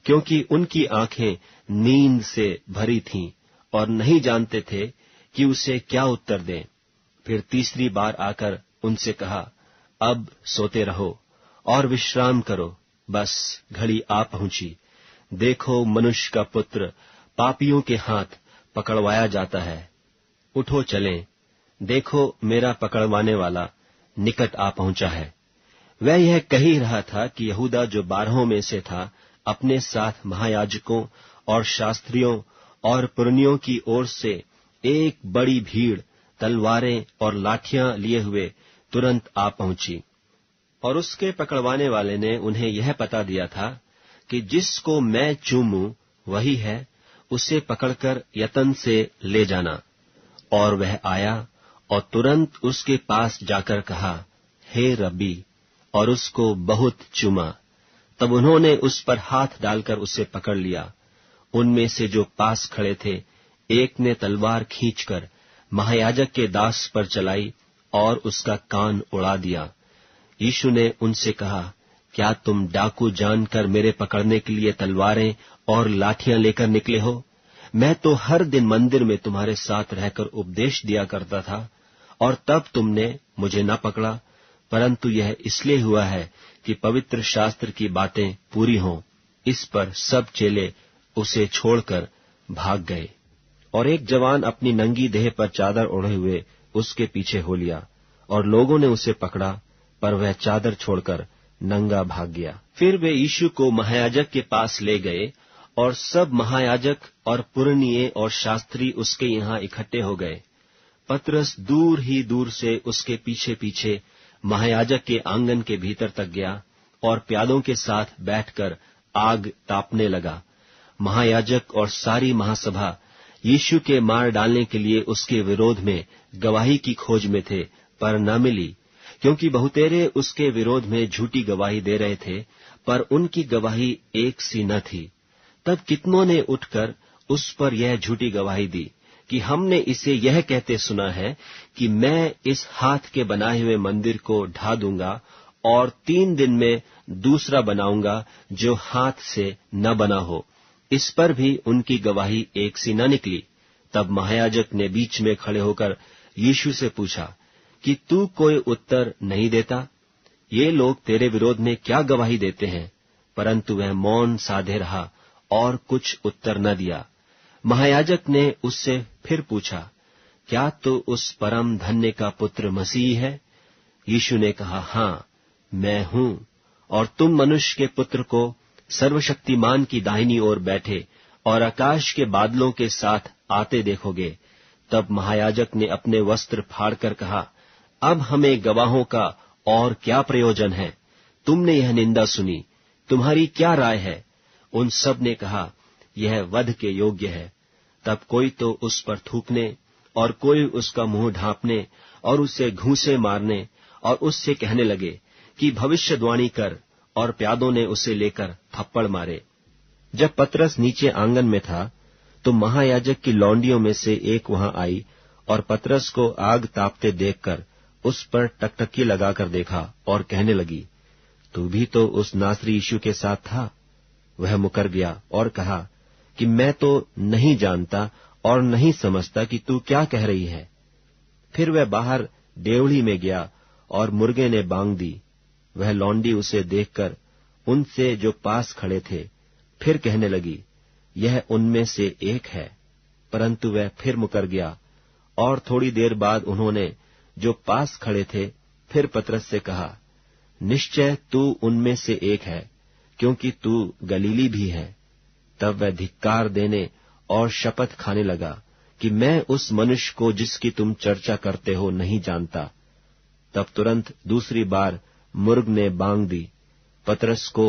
क्योंकि उनकी आंखें नींद से भरी थीं और नहीं जानते थे कि उसे क्या उत्तर दें। फिर तीसरी बार आकर उनसे कहा, अब सोते रहो और विश्राम करो, बस घड़ी आ पहुंची। देखो, मनुष्य का पुत्र पापियों के हाथ पकड़वाया जाता है। उठो चलें, देखो मेरा पकड़वाने वाला निकट आ पहुंचा है। वह यह कह ही रहा था कि यहूदा, जो 12 में से था, अपने साथ महायाजकों और शास्त्रियों और पुरनियों की ओर से एक बड़ी भीड़ तलवारें और लाठियां लिए हुए तुरंत आ पहुंची। और उसके पकड़वाने वाले ने उन्हें यह पता दिया था कि जिसको मैं चूमूं वही है, उसे पकड़कर यतन से ले जाना। और वह आया और तुरंत उसके पास जाकर कहा, हे रब्बी, और उसको बहुत चूमा। तब उन्होंने उस पर हाथ डालकर उसे पकड़ लिया। उनमें से जो पास खड़े थे, एक ने तलवार खींचकर महायाजक के दास पर चलाई और उसका कान उड़ा दिया। यीशु ने उनसे कहा, क्या तुम डाकू जानकर मेरे पकड़ने के लिए तलवारें और लाठियां लेकर निकले हो? मैं तो हर दिन मंदिर में तुम्हारे साथ रहकर उपदेश दिया करता था, और तब तुमने मुझे न पकड़ा, परंतु यह इसलिए हुआ है कि पवित्र शास्त्र की बातें पूरी हों। इस पर सब चेले उसे छोड़कर भाग गए। और एक जवान अपनी नंगी देह पर चादर ओढ़े हुए उसके पीछे हो लिया, और लोगों ने उसे पकड़ा, पर वह चादर छोड़कर नंगा भाग गया। फिर वे यीशु को महायाजक के पास ले गए, और सब महायाजक और पुरनिये और शास्त्री उसके यहाँ इकट्ठे हो गए। पतरस दूर ही दूर से उसके पीछे पीछे महायाजक के आंगन के भीतर तक गया और प्यादों के साथ बैठकर आग तापने लगा। महायाजक और सारी महासभा यीशु के मार डालने के लिए उसके विरोध में गवाही की खोज में थे, पर न मिली, क्योंकि बहुतेरे उसके विरोध में झूठी गवाही दे रहे थे, पर उनकी गवाही एक सी न थी। तब कितनों ने उठकर उस पर यह झूठी गवाही दी कि हमने इसे यह कहते सुना है कि मैं इस हाथ के बनाए हुए मंदिर को ढा दूंगा और 3 दिन में दूसरा बनाऊंगा जो हाथ से न बना हो। इस पर भी उनकी गवाही एक सी न निकली। तब महायाजक ने बीच में खड़े होकर यीशु से पूछा कि तू कोई उत्तर नहीं देता? ये लोग तेरे विरोध में क्या गवाही देते हैं? परंतु वह मौन साधे रहा और कुछ उत्तर न दिया। महायाजक ने उससे फिर पूछा, क्या तू उस परम धन्य का पुत्र मसीह है? यीशु ने कहा, हाँ, मैं हूं। और तुम मनुष्य के पुत्र को सर्वशक्तिमान की दाहिनी ओर बैठे और आकाश के बादलों के साथ आते देखोगे। तब महायाजक ने अपने वस्त्र फाड़कर कहा, अब हमें गवाहों का और क्या प्रयोजन है? तुमने यह निंदा सुनी, तुम्हारी क्या राय है? उन सब ने कहा, यह वध के योग्य है। तब कोई तो उस पर थूकने और कोई उसका मुंह ढांपने और उसे घूंसे मारने और उससे कहने लगे कि भविष्यवाणी कर, और प्यादों ने उसे लेकर थप्पड़ मारे। जब पतरस नीचे आंगन में था, तो महायाजक की लौंडियों में से एक वहां आई और पतरस को आग तापते देखकर उस पर टकटकी लगाकर देखा और कहने लगी, तू भी तो उस नासरी यीशु के साथ था। वह मुकर गया और कहा कि मैं तो नहीं जानता और नहीं समझता कि तू क्या कह रही है। फिर वह बाहर डेवढ़ी में गया और मुर्गे ने बांग दी। वह लौंडी उसे देखकर उनसे जो पास खड़े थे फिर कहने लगी, यह उनमें से एक है। परंतु वह फिर मुकर गया। और थोड़ी देर बाद उन्होंने जो पास खड़े थे फिर पतरस से कहा, निश्चय तू उनमें से एक है, क्योंकि तू गलीली भी है। तब वह धिक्कार देने और शपथ खाने लगा कि मैं उस मनुष्य को जिसकी तुम चर्चा करते हो नहीं जानता। तब तुरंत दूसरी बार मुर्ग ने बांग दी। पतरस को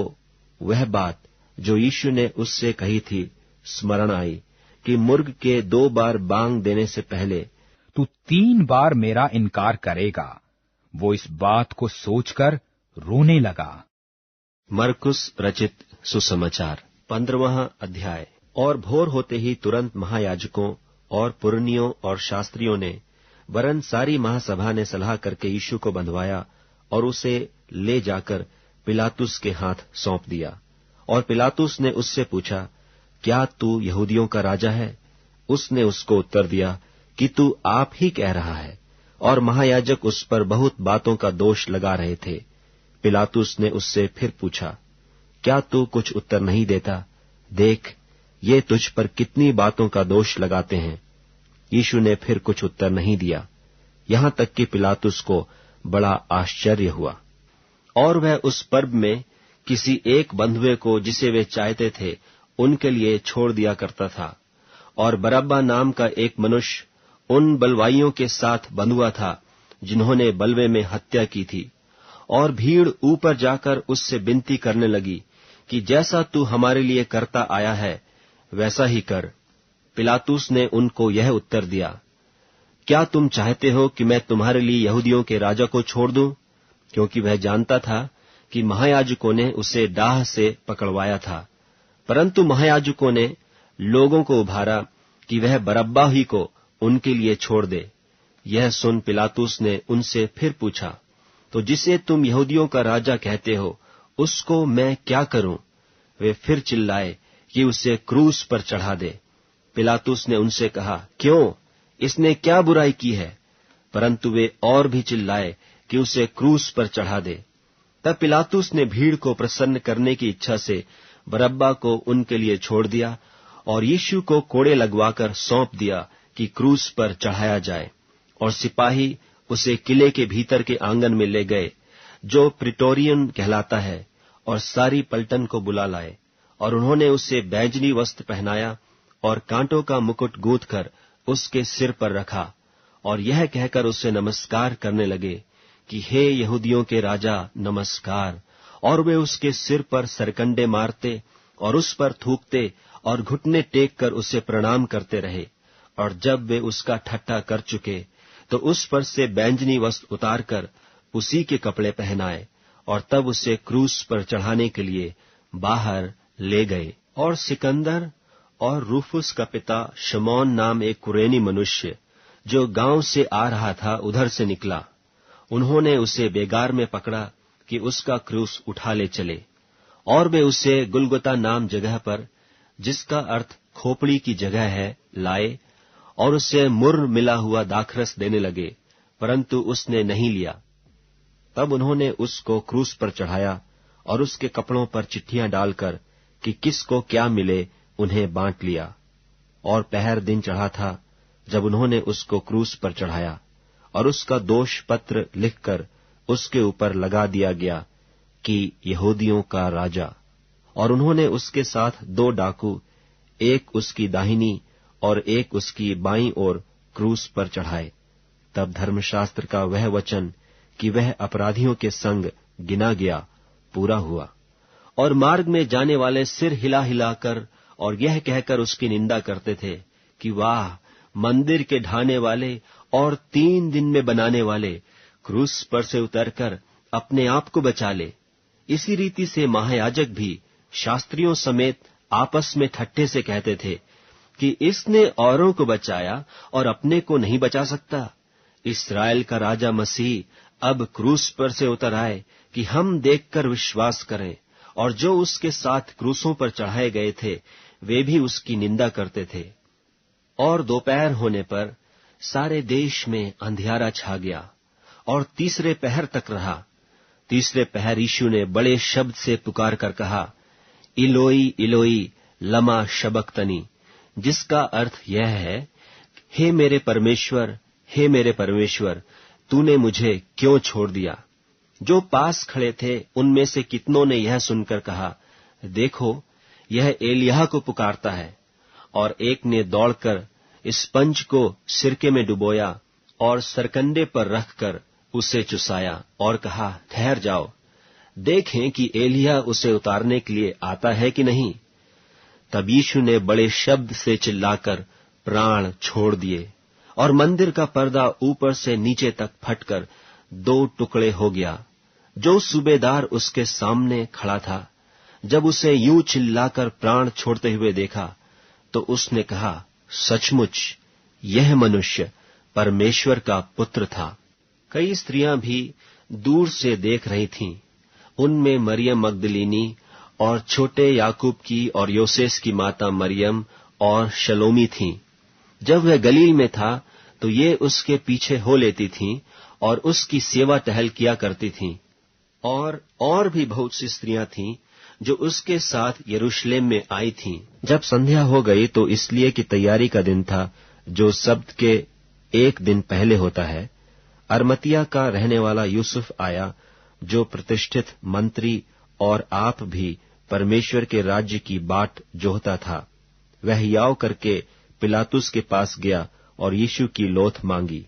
वह बात जो यीशु ने उससे कही थी स्मरण आई कि मुर्ग के 2 बार बांग देने से पहले तू 3 बार मेरा इनकार करेगा। वो इस बात को सोचकर रोने लगा। मरकुस रचित सुसमाचार 15वां अध्याय। और भोर होते ही तुरंत महायाजकों और पुरनियों और शास्त्रियों ने वरन सारी महासभा ने सलाह करके यीशु को बंधवाया और उसे ले जाकर पिलातुस के हाथ सौंप दिया। और पिलातुस ने उससे पूछा, क्या तू यहूदियों का राजा है? उसने उसको उत्तर दिया कि तू आप ही कह रहा है। और महायाजक उस पर बहुत बातों का दोष लगा रहे थे। पिलातुस ने उससे फिर पूछा, क्या तू कुछ उत्तर नहीं देता? देख, ये तुझ पर कितनी बातों का दोष लगाते हैं। यीशु ने फिर कुछ उत्तर नहीं दिया, यहां तक कि पिलातुस को बड़ा आश्चर्य हुआ। और वह उस पर्व में किसी एक बंधुए को जिसे वे चाहते थे उनके लिए छोड़ दिया करता था। और बरअब्बा नाम का एक मनुष्य उन बलवाइयों के साथ बंधुआ था जिन्होंने बलवे में हत्या की थी। और भीड़ ऊपर जाकर उससे विनती करने लगी कि जैसा तू हमारे लिए करता आया है वैसा ही कर। पिलातुस ने उनको यह उत्तर दिया, क्या तुम चाहते हो कि मैं तुम्हारे लिए यहूदियों के राजा को छोड़ दूं? क्योंकि वह जानता था कि महायाजकों ने उसे डाह से पकड़वाया था। परंतु महायाजकों ने लोगों को उभारा कि वह बरअब्बा ही को उनके लिए छोड़ दे। यह सुन पिलातुस ने उनसे फिर पूछा, तो जिसे तुम यहूदियों का राजा कहते हो उसको मैं क्या करूं? वे फिर चिल्लाए कि उसे क्रूस पर चढ़ा दे। पिलातुस ने उनसे कहा, क्यों? इसने क्या बुराई की है? परंतु वे और भी चिल्लाए कि उसे क्रूस पर चढ़ा दे। तब पिलातुस ने भीड़ को प्रसन्न करने की इच्छा से बरअब्बा को उनके लिए छोड़ दिया और यीशु को कोड़े लगवाकर सौंप दिया कि क्रूस पर चढ़ाया जाए। और सिपाही उसे किले के भीतर के आंगन में ले गए, जो प्रिटोरियन कहलाता है, और सारी पलटन को बुला लाए। और उन्होंने उसे बैंजनी वस्त्र पहनाया और कांटों का मुकुट गूंथकर उसके सिर पर रखा और यह कहकर उसे नमस्कार करने लगे कि हे यहूदियों के राजा नमस्कार। और वे उसके सिर पर सरकंडे मारते और उस पर थूकते और घुटने टेक कर उसे प्रणाम करते रहे। और जब वे उसका ठट्ठा कर चुके तो उस पर से बैंजनी वस्त्र उतारकर उसी के कपड़े पहनाए और तब उसे क्रूस पर चढ़ाने के लिए बाहर ले गए। और सिकंदर और रूफुस का पिता शमौन नाम एक कुरेनी मनुष्य जो गांव से आ रहा था उधर से निकला। उन्होंने उसे बेगार में पकड़ा कि उसका क्रूस उठा ले चले। और वे उसे गुलगुता नाम जगह पर, जिसका अर्थ खोपड़ी की जगह है, लाए और उसे मुर्र मिला हुआ दाखरस देने लगे, परंतु उसने नहीं लिया। तब उन्होंने उसको क्रूस पर चढ़ाया और उसके कपड़ों पर चिट्ठियां डालकर कि किसको क्या मिले उन्हें बांट लिया। और पहर दिन चढ़ा था जब उन्होंने उसको क्रूस पर चढ़ाया और उसका दोष पत्र लिखकर उसके ऊपर लगा दिया गया कि यहूदियों का राजा। और उन्होंने उसके साथ 2 डाकू, एक उसकी दाहिनी और एक उसकी बाईं ओर क्रूस पर चढ़ाए। तब धर्मशास्त्र का वह वचन कि वह अपराधियों के संग गिना गया पूरा हुआ। और मार्ग में जाने वाले सिर हिला हिलाकर और यह कहकर उसकी निंदा करते थे कि वाह, मंदिर के ढाने वाले और 3 दिन में बनाने वाले, क्रूस पर से उतरकर अपने आप को बचा ले। इसी रीति से महायाजक भी शास्त्रियों समेत आपस में ठट्ठे से कहते थे कि इसने औरों को बचाया और अपने को नहीं बचा सकता। इस्राएल का राजा मसीह अब क्रूस पर से उतर आए कि हम देखकर विश्वास करें। और जो उसके साथ क्रूसों पर चढ़ाए गए थे वे भी उसकी निंदा करते थे। और दोपहर होने पर सारे देश में अंधियारा छा गया और तीसरे पहर तक रहा। तीसरे पहर यीशु ने बड़े शब्द से पुकार कर कहा, इलोई इलोई लमा शबक्तनी, जिसका अर्थ यह है, हे मेरे परमेश्वर, हे मेरे परमेश्वर, तूने मुझे क्यों छोड़ दिया। जो पास खड़े थे उनमें से कितनों ने यह सुनकर कहा, देखो यह एलिय्याह को पुकारता है। और एक ने दौड़कर स्पंज को सिरके में डुबोया और सरकंडे पर रखकर उसे चुसाया और कहा, ठहर जाओ, देखें कि एलिय्याह उसे उतारने के लिए आता है कि नहीं। तब यीशु ने बड़े शब्द से चिल्लाकर प्राण छोड़ दिए और मंदिर का पर्दा ऊपर से नीचे तक फटकर 2 टुकड़े हो गया। जो सूबेदार उसके सामने खड़ा था, जब उसे यूं चिल्लाकर प्राण छोड़ते हुए देखा तो उसने कहा, सचमुच यह मनुष्य परमेश्वर का पुत्र था। कई स्त्रियां भी दूर से देख रही थीं। उनमें मरियम मगदलीनी और छोटे याकूब की और योसेस की माता मरियम और शलोमी थीं। जब वह गलील में था तो ये उसके पीछे हो लेती थीं और उसकी सेवा टहल किया करती थीं। और भी बहुत सी स्त्रियां थीं जो उसके साथ यरूशलेम में आई थीं। जब संध्या हो गई तो इसलिए कि तैयारी का दिन था, जो सब्त के एक दिन पहले होता है, अरमतिया का रहने वाला यूसुफ आया, जो प्रतिष्ठित मंत्री और आप भी परमेश्वर के राज्य की बाट जोहता था। वह याव करके पिलातुस के पास गया और यीशु की लोथ मांगी।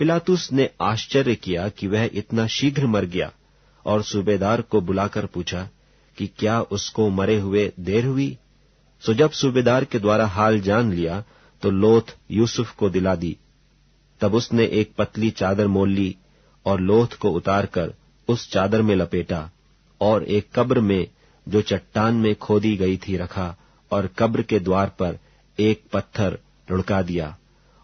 पिलातुस ने आश्चर्य किया कि वह इतना शीघ्र मर गया, और सूबेदार को बुलाकर पूछा कि क्या उसको मरे हुए देर हुई। सो जब सूबेदार के द्वारा हाल जान लिया तो लोथ यूसुफ को दिला दी। तब उसने एक पतली चादर मोल ली और लोथ को उतारकर उस चादर में लपेटा और एक कब्र में जो चट्टान में खोदी गई थी रखा, और कब्र के द्वार पर एक पत्थर लुढ़का दिया।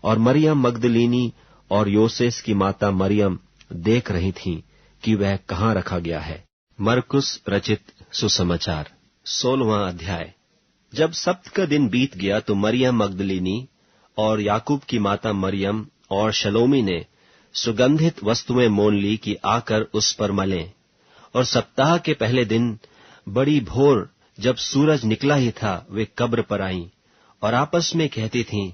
और मरियम मगदलीनी और योसेस की माता मरियम देख रही थीं कि वह कहाँ रखा गया है। मरकुस रचित सुसमाचार 16वां अध्याय। जब सब्त का दिन बीत गया तो मरियम मगदलीनी और याकूब की माता मरियम और शलोमी ने सुगंधित वस्तुएं मोल ली कि आकर उस पर मलें। और सप्ताह के पहले दिन बड़ी भोर जब सूरज निकला ही था, वे कब्र पर आईं और आपस में कहती थीं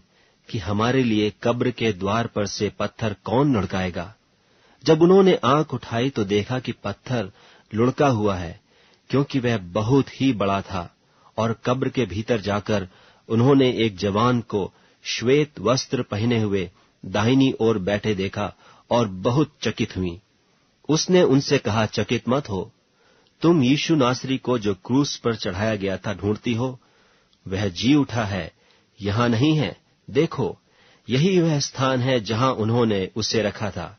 कि हमारे लिए कब्र के द्वार पर से पत्थर कौन लुढ़काएगा। जब उन्होंने आंख उठाई तो देखा कि पत्थर लुढ़का हुआ है, क्योंकि वह बहुत ही बड़ा था। और कब्र के भीतर जाकर उन्होंने एक जवान को श्वेत वस्त्र पहने हुए दाहिनी ओर बैठे देखा और बहुत चकित हुई। उसने उनसे कहा, चकित मत हो, तुम यीशु नासरी को जो क्रूस पर चढ़ाया गया था ढूंढती हो। वह जी उठा है, यहां नहीं है। देखो, यही वह स्थान है जहां उन्होंने उसे रखा था।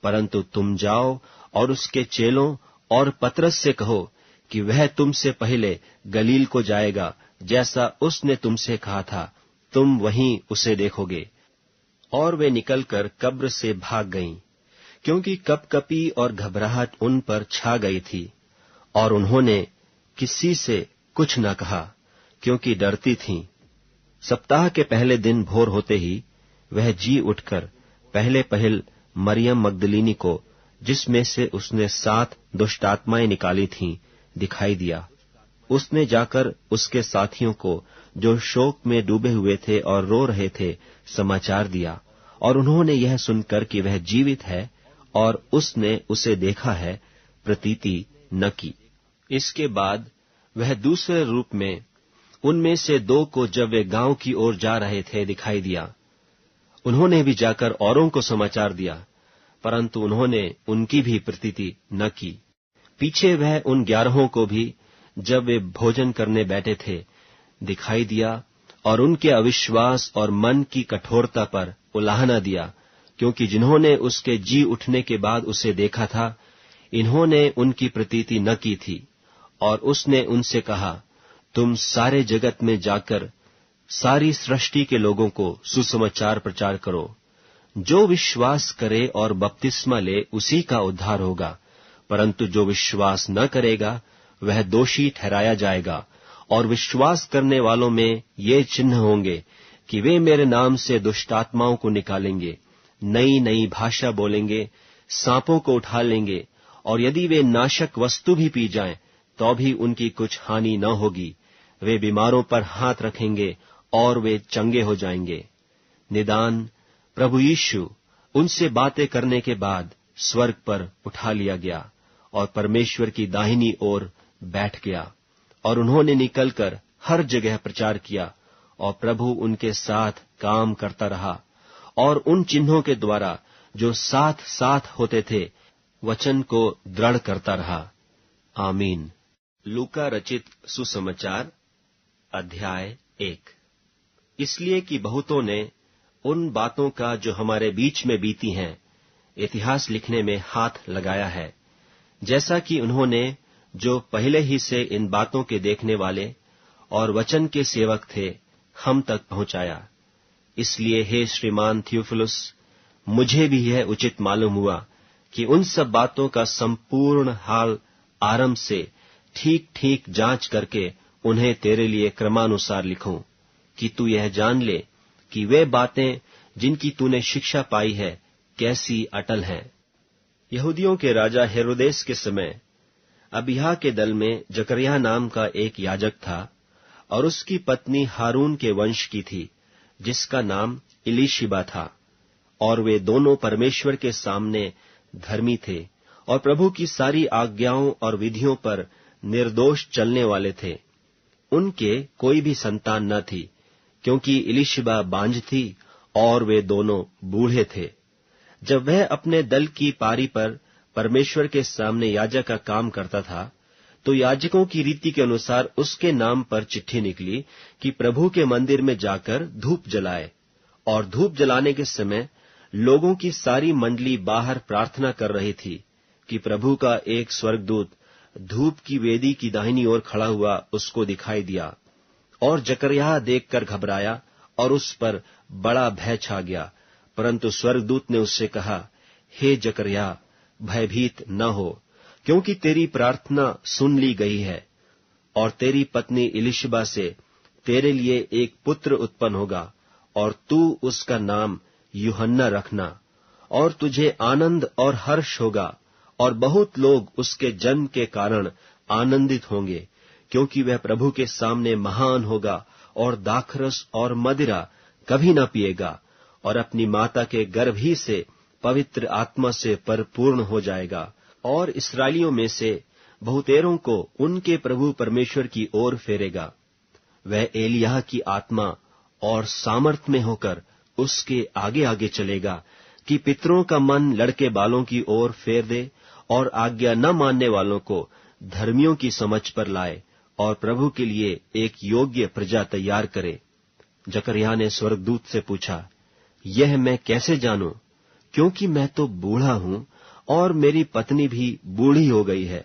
परंतु तुम जाओ और उसके चेलों और पतरस से कहो कि वह तुमसे पहले गलील को जाएगा, जैसा उसने तुमसे कहा था, तुम वहीं उसे देखोगे। और वे निकलकर कब्र से भाग गईं, क्योंकि कपकपी और घबराहट उन पर छा गई थी। और उन्होंने किसी से कुछ न कहा, क्योंकि डरती थीं। सप्ताह के पहले दिन भोर होते ही वह जी उठकर पहले पहल मरियम मगदलीनी को, जिसमें से उसने 7 दुष्टात्माएं निकाली थीं, दिखाई दिया। उसने जाकर उसके साथियों को, जो शोक में डूबे हुए थे और रो रहे थे, समाचार दिया। और उन्होंने यह सुनकर कि वह जीवित है और उसने उसे देखा है, प्रतीति न की। इसके बाद वह दूसरे रूप में उनमें से 2 को, जब वे गांव की ओर जा रहे थे, दिखाई दिया। उन्होंने भी जाकर औरों को समाचार दिया, परंतु उन्होंने उनकी भी प्रतीति न की। पीछे वह उन 11 को भी, जब वे भोजन करने बैठे थे, दिखाई दिया और उनके अविश्वास और मन की कठोरता पर उलाहना दिया, क्योंकि जिन्होंने उसके जी उठने के बाद उसे देखा था, इन्होंने उनकी प्रतीति न की थी। और उसने उनसे कहा, तुम सारे जगत में जाकर सारी सृष्टि के लोगों को सुसमाचार प्रचार करो। जो विश्वास करे और बपतिस्मा ले उसी का उद्धार होगा, परंतु जो विश्वास न करेगा वह दोषी ठहराया जाएगा। और विश्वास करने वालों में ये चिन्ह होंगे कि वे मेरे नाम से दुष्टात्माओं को निकालेंगे, नई नई भाषा बोलेंगे, सांपों को उठा लेंगे, और यदि वे नाशक वस्तु भी पी जाएं तो भी उनकी कुछ हानि न होगी। वे बीमारों पर हाथ रखेंगे और वे चंगे हो जाएंगे। निदान प्रभु यीशु उनसे बातें करने के बाद स्वर्ग पर उठा लिया गया और परमेश्वर की दाहिनी ओर बैठ गया, और उन्होंने निकलकर हर जगह प्रचार किया, और प्रभु उनके साथ काम करता रहा, और उन चिन्हों के द्वारा जो साथ साथ होते थे वचन को दृढ़ करता रहा। आमीन। लूका रचित सुसमाचार अध्याय 1। इसलिए कि बहुतों ने उन बातों का जो हमारे बीच में बीती हैं इतिहास लिखने में हाथ लगाया है, जैसा कि उन्होंने जो पहले ही से इन बातों के देखने वाले और वचन के सेवक थे हम तक पहुंचाया। इसलिए हे श्रीमान थियोफिलुस, मुझे भी यह उचित मालूम हुआ कि उन सब बातों का संपूर्ण हाल आरंभ से ठीक ठीक जांच करके उन्हें तेरे लिए क्रमानुसार लिखूं, कि तू यह जान ले कि वे बातें जिनकी तूने शिक्षा पाई है कैसी अटल हैं। यहूदियों के राजा हेरोदेस के समय अबिय्याह के दल में जकरिया नाम का एक याजक था, और उसकी पत्नी हारून के वंश की थी, जिसका नाम इलीशिबा था। और वे दोनों परमेश्वर के सामने धर्मी थे और प्रभु की सारी आज्ञाओं और विधियों पर निर्दोष चलने वाले थे। उनके कोई भी संतान न थी, क्योंकि इलीशिबा बांझ थी और वे दोनों बूढ़े थे। जब वह अपने दल की पारी पर परमेश्वर के सामने याजक का काम करता था, तो याजकों की रीति के अनुसार उसके नाम पर चिट्ठी निकली कि प्रभु के मंदिर में जाकर धूप जलाए। और धूप जलाने के समय लोगों की सारी मंडली बाहर प्रार्थना कर रही थी कि प्रभु का एक स्वर्गदूत धूप की वेदी की दाहिनी ओर खड़ा हुआ उसको दिखाई दिया। और जकरिया देखकर घबराया और उस पर बड़ा भय छा गया, परंतु स्वर्गदूत ने उससे कहा, हे जकरिया, भयभीत न हो, क्योंकि तेरी प्रार्थना सुन ली गई है, और तेरी पत्नी इलीशिबा से तेरे लिए एक पुत्र उत्पन्न होगा, और तू उसका नाम यूहन्ना रखना। और तुझे आनंद और हर्ष होगा, और बहुत लोग उसके जन्म के कारण आनंदित होंगे, क्योंकि वह प्रभु के सामने महान होगा और दाखरस और मदिरा कभी न पिएगा, और अपनी माता के गर्भ ही से पवित्र आत्मा से परिपूर्ण हो जाएगा, और इस्राएलियों में से बहुतेरों को उनके प्रभु परमेश्वर की ओर फेरेगा। वह एलिय्याह की आत्मा और सामर्थ में होकर उसके आगे आगे चलेगा, कि पितरों का मन लड़के बालों की ओर फेर दे, और आज्ञा न मानने वालों को धर्मियों की समझ पर लाए, और प्रभु के लिए एक योग्य प्रजा तैयार करे। जकरिया ने स्वर्गदूत से पूछा, यह मैं कैसे जानूं, क्योंकि मैं तो बूढ़ा हूं और मेरी पत्नी भी बूढ़ी हो गई है।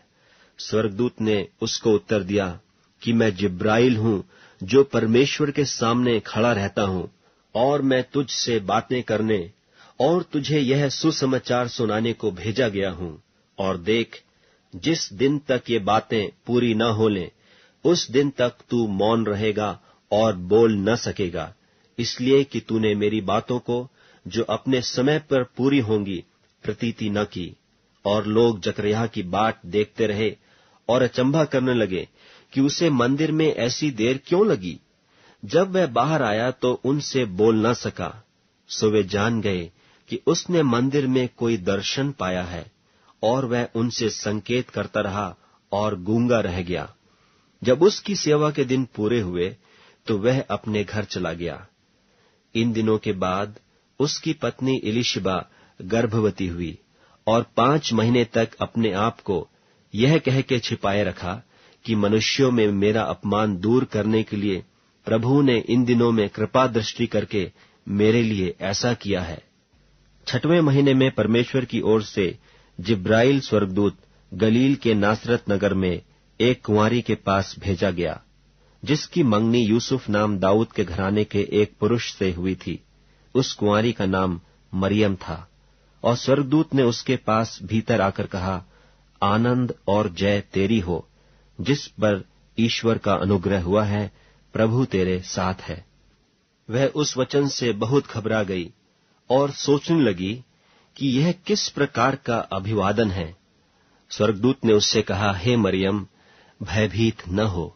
स्वर्गदूत ने उसको उत्तर दिया कि मैं जिब्राइल हूं, जो परमेश्वर के सामने खड़ा रहता हूं, और मैं तुझसे बातें करने और तुझे यह सुसमाचार सुनाने को भेजा गया हूं। और देख, जिस दिन तक ये बातें पूरी न हो लें, उस दिन तक तू मौन रहेगा और बोल न सकेगा, इसलिए कि तूने मेरी बातों को जो अपने समय पर पूरी होंगी प्रतीति न की। और लोग जकरिया की बाट देखते रहे और अचंभा करने लगे कि उसे मंदिर में ऐसी देर क्यों लगी। जब वह बाहर आया तो उनसे बोल न सका, सो वे जान गए कि उसने मंदिर में कोई दर्शन पाया है, और वह उनसे संकेत करता रहा और गूंगा रह गया। जब उसकी सेवा के दिन पूरे हुए तो वह अपने घर चला गया। इन दिनों के बाद उसकी पत्नी इलीशिबा गर्भवती हुई, और 5 महीने तक अपने आप को यह कह के छिपाए रखा कि मनुष्यों में मेरा अपमान दूर करने के लिए प्रभु ने इन दिनों में कृपा दृष्टि करके मेरे लिए ऐसा किया है। 6वें महीने में परमेश्वर की ओर से जिब्राइल स्वर्गदूत गलील के नासरत नगर में एक कुंवारी के पास भेजा गया, जिसकी मंगनी यूसुफ नाम दाऊद के घराने के एक पुरुष से हुई थी। उस कुंवारी का नाम मरियम था। और स्वर्गदूत ने उसके पास भीतर आकर कहा, आनंद और जय तेरी हो, जिस पर ईश्वर का अनुग्रह हुआ है, प्रभु तेरे साथ है। वह उस वचन से बहुत घबरा गई और सोचने लगी कि यह किस प्रकार का अभिवादन है। स्वर्गदूत ने उससे कहा, हे मरियम, भयभीत न हो,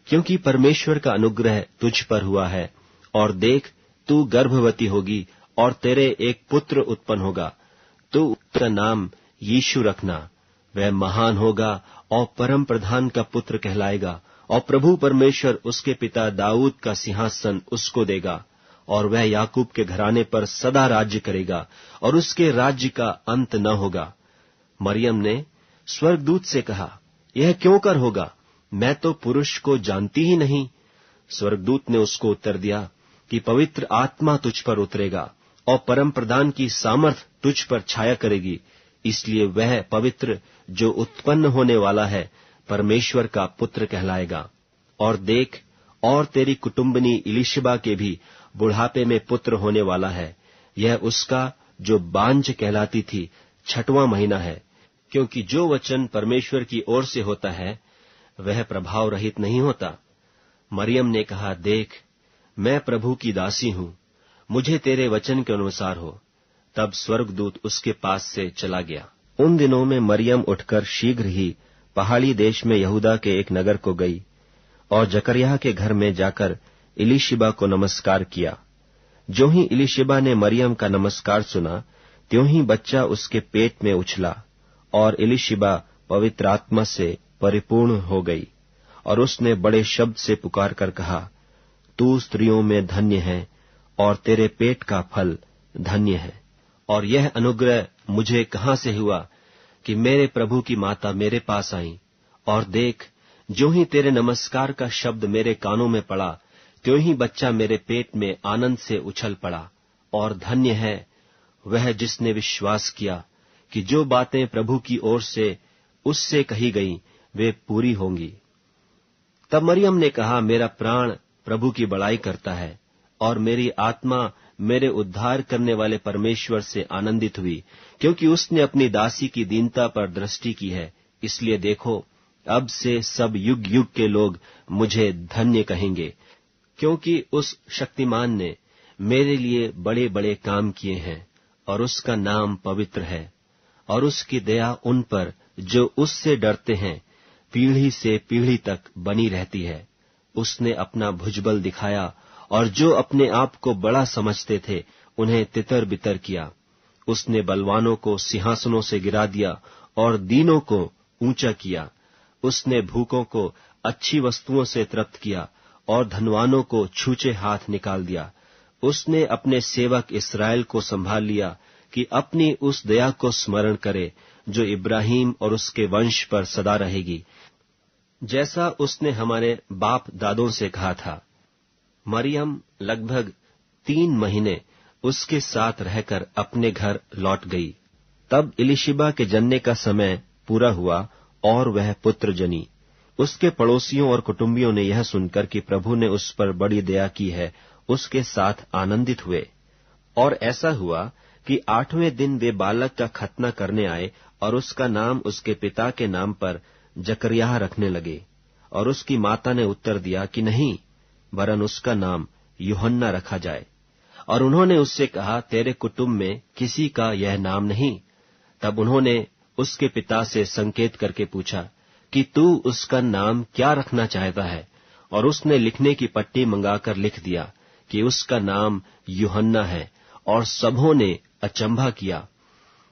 क्योंकि परमेश्वर का अनुग्रह तुझ पर हुआ है, और देख, तू गर्भवती होगी और तेरे एक पुत्र उत्पन्न होगा। तू उसका नाम यीशु रखना। वह महान होगा और परम प्रधान का पुत्र कहलाएगा, और प्रभु परमेश्वर उसके पिता दाऊद का सिंहासन उसको देगा, और वह याकूब के घराने पर सदा राज्य करेगा, और उसके राज्य का अंत न होगा। मरियम ने स्वर्गदूत से कहा, यह क्यों कर होगा? मैं तो पुरुष को जानती ही नहीं। स्वर्गदूत ने उसको उत्तर दिया कि पवित्र आत्मा तुझ पर उतरेगा और परम प्रधान की सामर्थ तुझ पर छाया करेगी, इसलिए वह पवित्र जो उत्पन्न होने वाला है परमेश्वर का पुत्र कहलाएगा। और देख, और तेरी कुटुंबनी इलिशिबा के भी बुढ़ापे में पुत्र होने वाला है। यह उसका जो बांझ कहलाती थी 6वां महीना है, क्योंकि जो वचन परमेश्वर की ओर से होता है वह प्रभाव रहित नहीं होता। मरियम ने कहा, देख, मैं प्रभु की दासी हूं, मुझे तेरे वचन के अनुसार हो। तब स्वर्गदूत उसके पास से चला गया। उन दिनों में मरियम उठकर शीघ्र ही पहाड़ी देश में यहूदा के एक नगर को गई और जकरिया के घर में जाकर इलिशिबा को नमस्कार किया। जो ही इलिशिबा ने मरियम का नमस्कार सुना, त्यों ही बच्चा उसके पेट में उछला, और इलिशिबा पवित्र आत्मा से परिपूर्ण हो गई, और उसने बड़े शब्द से पुकार कर कहा, तू स्त्रियों में धन्य है और तेरे पेट का फल धन्य है। और यह अनुग्रह मुझे कहां से हुआ कि मेरे प्रभु की माता मेरे पास आई? और देख, जो ही तेरे नमस्कार का शब्द मेरे कानों में पड़ा, त्यों ही बच्चा मेरे पेट में आनंद से उछल पड़ा। और धन्य है वह जिसने विश्वास किया कि जो बातें प्रभु की ओर से उससे कही गईं वे पूरी होंगी। तब मरियम ने कहा, मेरा प्राण प्रभु की बड़ाई करता है, और मेरी आत्मा मेरे उद्धार करने वाले परमेश्वर से आनंदित हुई, क्योंकि उसने अपनी दासी की दीनता पर दृष्टि की है। इसलिए देखो, अब से सब युग युग के लोग मुझे धन्य कहेंगे, क्योंकि उस शक्तिमान ने मेरे लिए बड़े बड़े काम किए हैं, और उसका नाम पवित्र है, और उसकी दया उन पर जो उससे डरते हैं पीढ़ी से पीढ़ी तक बनी रहती है। उसने अपना भुजबल दिखाया, और जो अपने आप को बड़ा समझते थे उन्हें तितर बितर किया। उसने बलवानों को सिंहासनों से गिरा दिया और दीनों को ऊंचा किया। उसने भूखों को अच्छी वस्तुओं से तृप्त किया और धनवानों को छूछे हाथ निकाल दिया। उसने अपने सेवक इस्राएल को संभाल लिया कि अपनी उस दया को स्मरण करे जो इब्राहिम और उसके वंश पर सदा रहेगी, जैसा उसने हमारे बाप दादों से कहा था। मरियम लगभग 3 महीने उसके साथ रहकर अपने घर लौट गई। तब इलिशिबा के जन्ने का समय पूरा हुआ और वह पुत्र जनी। उसके पड़ोसियों और कुटुंबियों ने यह सुनकर कि प्रभु ने उस पर बड़ी दया की है, उसके साथ आनंदित हुए। और ऐसा हुआ कि 8वें दिन वे बालक का खतना करने आए और उसका नाम उसके पिता के नाम पर जकरिया रखने लगे। और उसकी माता ने उत्तर दिया कि नहीं, वरन उसका नाम यूहन्ना रखा जाए। और उन्होंने उससे कहा, तेरे कुटुंब में किसी का यह नाम नहीं। तब उन्होंने उसके पिता से संकेत करके पूछा कि तू उसका नाम क्या रखना चाहता है? और उसने लिखने की पट्टी मंगाकर लिख दिया कि उसका नाम यूहन्ना है। और सबों ने अचंभा किया।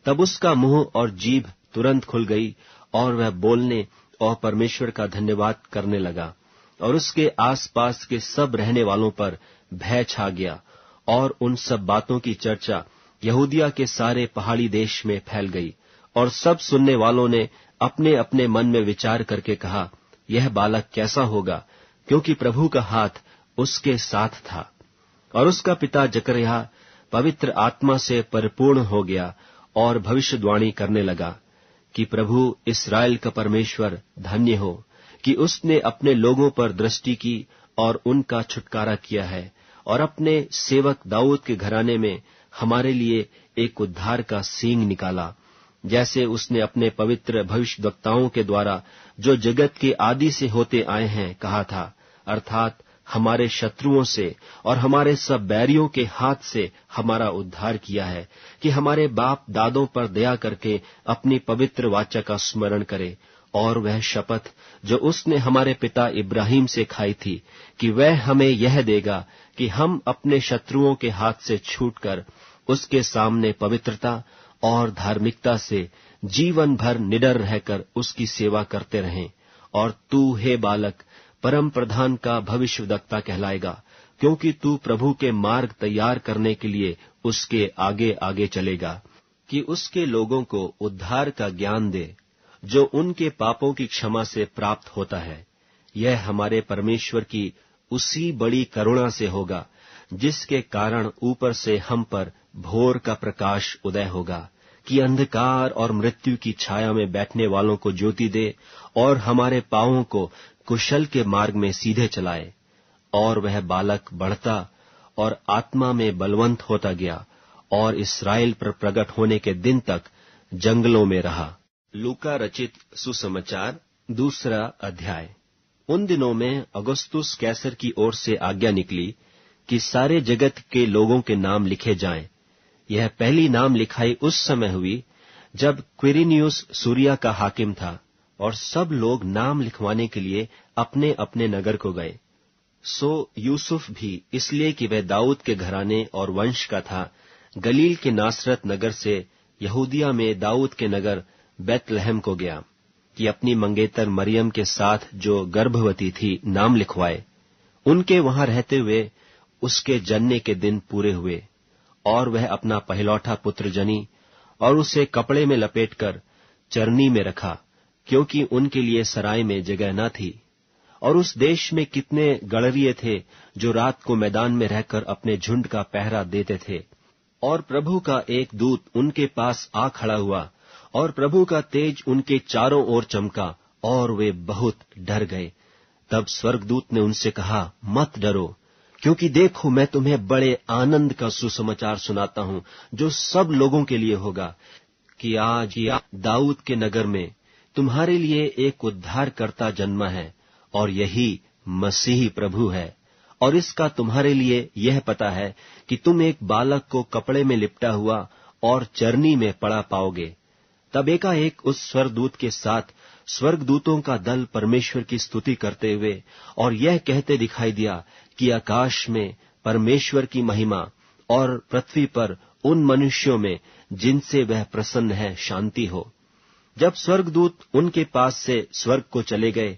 तब उसका मुंह और जीभ तुरंत खुल गई और वह बोलने और परमेश्वर का धन्यवाद करने लगा। और उसके आसपास के सब रहने वालों पर भय छा गया, और उन सब बातों की चर्चा यहूदिया के सारे पहाड़ी देश में फैल गई। और सब सुनने वालों ने अपने अपने मन में विचार करके कहा, यह बालक कैसा होगा, क्योंकि प्रभु का हाथ उसके साथ था। और उसका पिता जकरिया पवित्र आत्मा से परिपूर्ण हो गया और भविष्यवाणी करने लगा कि प्रभु इस्राएल का परमेश्वर धन्य हो कि उसने अपने लोगों पर दृष्टि की और उनका छुटकारा किया है, और अपने सेवक दाऊद के घराने में हमारे लिए एक उद्धार का सींग निकाला, जैसे उसने अपने पवित्र भविष्यद्वक्ताओं के द्वारा जो जगत के आदि से होते आए हैं कहा था, अर्थात हमारे शत्रुओं से और हमारे सब बैरियों के हाथ से हमारा उद्धार किया है, कि हमारे बाप दादों पर दया करके अपनी पवित्र वाचा का स्मरण करे, और वह शपथ जो उसने हमारे पिता इब्राहिम से खाई थी कि वह हमें यह देगा कि हम अपने शत्रुओं के हाथ से छूटकर उसके सामने पवित्रता और धार्मिकता से जीवन भर निडर रहकर उसकी सेवा करते रहें। और तू हे बालक परम प्रधान का भविष्यवक्ता कहलाएगा, क्योंकि तू प्रभु के मार्ग तैयार करने के लिए उसके आगे आगे चलेगा, कि उसके लोगों को उद्धार का ज्ञान दे जो उनके पापों की क्षमा से प्राप्त होता है। यह हमारे परमेश्वर की उसी बड़ी करुणा से होगा जिसके कारण ऊपर से हम पर भोर का प्रकाश उदय होगा, कि अंधकार और मृत्यु की छाया में बैठने वालों को ज्योति दे और हमारे पांवों को कुशल के मार्ग में सीधे चलाए। और वह बालक बढ़ता और आत्मा में बलवंत होता गया और इस्राएल पर प्रकट होने के दिन तक जंगलों में रहा। लूका रचित सुसमाचार 2 अध्याय। उन दिनों में अगस्तुस कैसर की ओर से आज्ञा निकली कि सारे जगत के लोगों के नाम लिखे जाएं। यह पहली नाम लिखाई उस समय हुई जब क्विरिनियुस सूरिया का हाकिम था, और सब लोग नाम लिखवाने के लिए अपने अपने नगर को गए। सो यूसुफ भी, इसलिए कि वह दाऊद के घराने और वंश का था, गलील के नासरत नगर से यहूदिया में दाऊद के नगर बैतलहम को गया, कि अपनी मंगेतर मरियम के साथ जो गर्भवती थी नाम लिखवाए। उनके वहां रहते हुए उसके जनने के दिन पूरे हुए, और वह अपना पहलौठा पुत्र जनी और उसे कपड़े में लपेटकर चरनी में रखा, क्योंकि उनके लिए सराय में जगह न थी। और उस देश में कितने गड़रिये थे जो रात को मैदान में रहकर अपने झुंड का पहरा देते थे। और प्रभु का एक दूत उनके पास आ खड़ा हुआ, और प्रभु का तेज उनके चारों ओर चमका, और वे बहुत डर गए। तब स्वर्गदूत ने उनसे कहा, मत डरो, क्योंकि देखो मैं तुम्हें बड़े आनंद का सुसमाचार सुनाता हूं, जो सब लोगों के लिए होगा, कि आज दाऊद के नगर में तुम्हारे लिए एक उद्धारकर्ता जन्मा है, और यही मसीह प्रभु है। और इसका तुम्हारे लिए यह पता है कि तुम एक बालक को कपड़े में लिपटा हुआ और चरनी में पड़ा पाओगे। तब एकाएक उस स्वर्गदूत के साथ स्वर्गदूतों का दल परमेश्वर की स्तुति करते हुए और यह कहते दिखाई दिया कि आकाश में परमेश्वर की महिमा और पृथ्वी पर उन मनुष्यों में जिनसे वह प्रसन्न है शांति हो। जब स्वर्गदूत उनके पास से स्वर्ग को चले गए,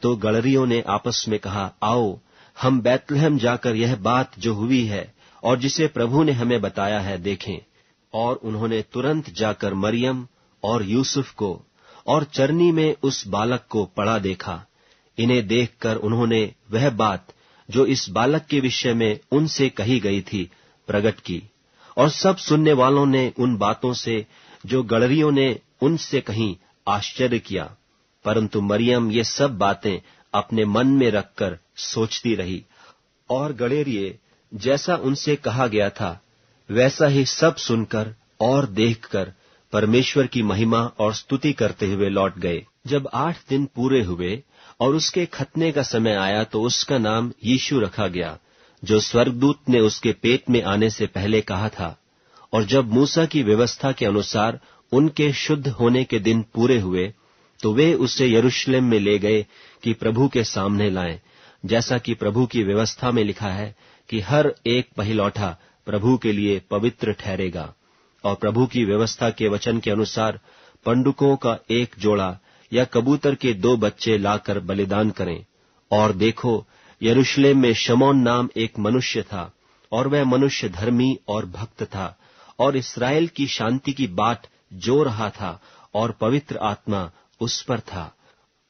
तो गड़रियों ने आपस में कहा, आओ हम बैतलहम जाकर यह बात जो हुई है और जिसे प्रभु ने हमें बताया है देखें। और उन्होंने तुरंत जाकर मरियम और यूसुफ को और चरनी में उस बालक को पड़ा देखा। इन्हें देखकर उन्होंने वह बात जो इस बालक के विषय में उनसे कही गई थी प्रकट की। और सब सुनने वालों ने उन बातों से जो गड़रियों ने उनसे कहीं आश्चर्य किया, परंतु मरियम ये सब बातें अपने मन में रखकर सोचती रही। और गड़ेरिये जैसा उनसे कहा गया था वैसा ही सब सुनकर और देखकर परमेश्वर की महिमा और स्तुति करते हुए लौट गए। जब 8 दिन पूरे हुए और उसके खतने का समय आया, तो उसका नाम यीशु रखा गया, जो स्वर्गदूत ने उसके पेट में आने से पहले कहा था। और जब मूसा की व्यवस्था के अनुसार उनके शुद्ध होने के दिन पूरे हुए, तो वे उसे यरूशलेम में ले गए कि प्रभु के सामने लाएं, जैसा कि प्रभु की व्यवस्था में लिखा है कि हर एक पहिलौठा प्रभु के लिए पवित्र ठहरेगा। और प्रभु की व्यवस्था के वचन के अनुसार पंडुकों का एक जोड़ा या कबूतर के 2 बच्चे लाकर बलिदान करें। और देखो, यरूशलेम में शमौन नाम एक मनुष्य था, और वह मनुष्य धर्मी और भक्त था, और इस्राएल की शांति की बाट जो रहा था, और पवित्र आत्मा उस पर था।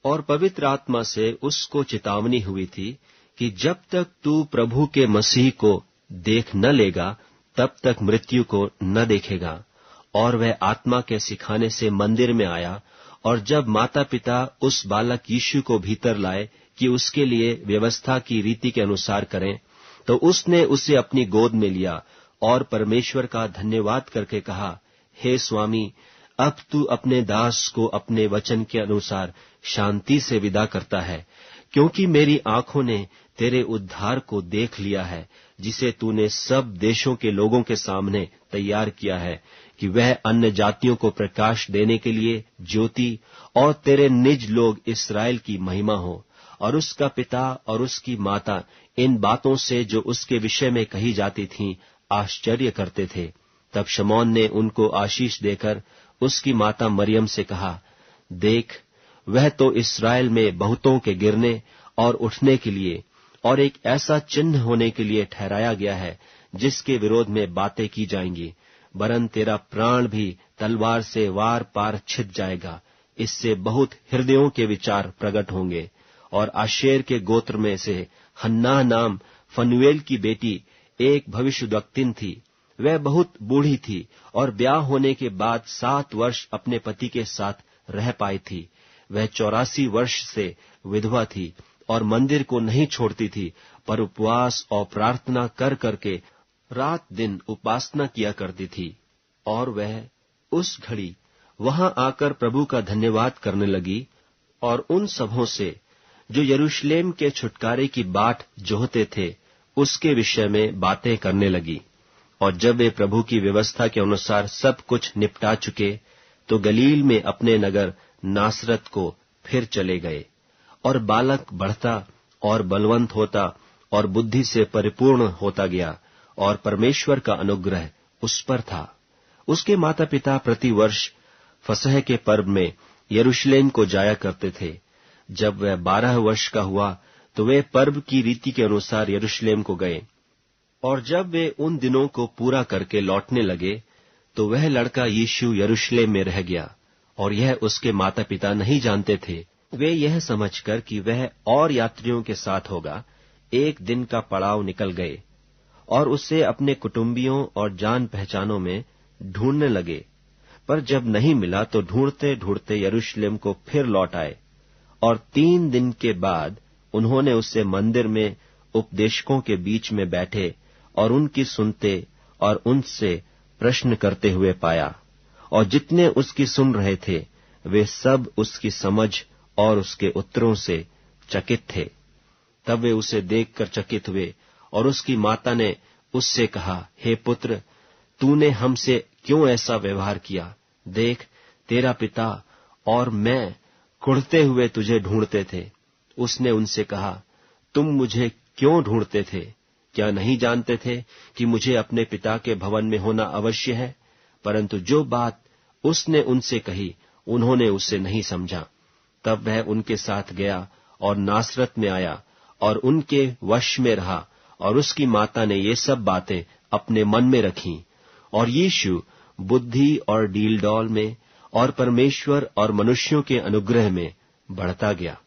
और पवित्र आत्मा से उसको चेतावनी हुई थी कि जब तक तू प्रभु के मसीह को देख न लेगा, तब तक मृत्यु को न देखेगा। और वह आत्मा के सिखाने से मंदिर में आया, और जब माता पिता उस बालक यीशु को भीतर लाए कि उसके लिए व्यवस्था की रीति के अनुसार करें, तो उसने उसे अपनी गोद में लिया और परमेश्वर का धन्यवाद करके कहा, हे स्वामी, अब तू अपने दास को अपने वचन के अनुसार शांति से विदा करता है, क्योंकि मेरी आंखों ने तेरे उद्धार को देख लिया है, जिसे तूने सब देशों के लोगों के सामने तैयार किया है, कि वह अन्य जातियों को प्रकाश देने के लिए ज्योति और तेरे निज लोग इस्राएल की महिमा हो। और उसका पिता और उसकी माता इन बातों से जो उसके विषय में कही जाती थीं आश्चर्य करते थे। तब शमौन ने उनको आशीष देकर उसकी माता मरियम से कहा, देख, वह तो इस्राएल में बहुतों के गिरने और उठने के लिए और एक ऐसा चिन्ह होने के लिए ठहराया गया है, जिसके विरोध में बातें की जाएंगी, वरन तेरा प्राण भी तलवार से वार पार छिद जाएगा। इससे बहुत हृदयों के विचार प्रकट होंगे। और आशेर के गोत्र में से हन्नाह नाम फनुएल की बेटी एक भविष्यद्वक्तिन थी। वह बहुत बूढ़ी थी और ब्याह होने के बाद 7 वर्ष अपने पति के साथ रह पाई थी। वह 84 वर्ष से विधवा थी और मंदिर को नहीं छोड़ती थी, पर उपवास और प्रार्थना कर करके रात दिन उपासना किया करती थी। और वह उस घड़ी वहां आकर प्रभु का धन्यवाद करने लगी और उन सबों से जो यरूशलेम के छुटकारे की बाट जोहते थे उसके विषय में बातें करने लगी। और जब वे प्रभु की व्यवस्था के अनुसार सब कुछ निपटा चुके, तो गलील में अपने नगर नासरत को फिर चले गए। और बालक बढ़ता और बलवंत होता और बुद्धि से परिपूर्ण होता गया, और परमेश्वर का अनुग्रह उस पर था। उसके माता पिता प्रतिवर्ष फसह के पर्व में यरूशलेम को जाया करते थे। जब वह 12 वर्ष का हुआ तो वे पर्व की रीति के अनुसार यरूशलेम को गए। और जब वे उन दिनों को पूरा करके लौटने लगे, तो वह लड़का यीशु यरूशलेम में रह गया, और यह उसके माता पिता नहीं जानते थे। वे यह समझकर कि वह और यात्रियों के साथ होगा, एक दिन का पड़ाव निकल गए और उसे अपने कुटुंबियों और जान पहचानों में ढूंढने लगे। पर जब नहीं मिला तो ढूंढते ढूंढते यरूशलेम को फिर लौट आए। और 3 दिन के बाद उन्होंने उसे मंदिर में उपदेशकों के बीच में बैठे और उनकी सुनते और उनसे प्रश्न करते हुए पाया। और जितने उसकी सुन रहे थे वे सब उसकी समझ और उसके उत्तरों से चकित थे। तब वे उसे देखकर चकित हुए, और उसकी माता ने उससे कहा, हे पुत्र, तूने हमसे क्यों ऐसा व्यवहार किया? देख, तेरा पिता और मैं कुढ़ते हुए तुझे ढूंढते थे। उसने उनसे कहा, तुम मुझे क्यों ढूंढते थे? क्या नहीं जानते थे कि मुझे अपने पिता के भवन में होना अवश्य है? परंतु जो बात उसने उनसे कही उन्होंने उसे नहीं समझा। तब वह उनके साथ गया और नासरत में आया और उनके वश में रहा। और उसकी माता ने ये सब बातें अपने मन में रखीं। और यीशु बुद्धि और डील डौल में और परमेश्वर और मनुष्यों के अनुग्रह में बढ़ता गया।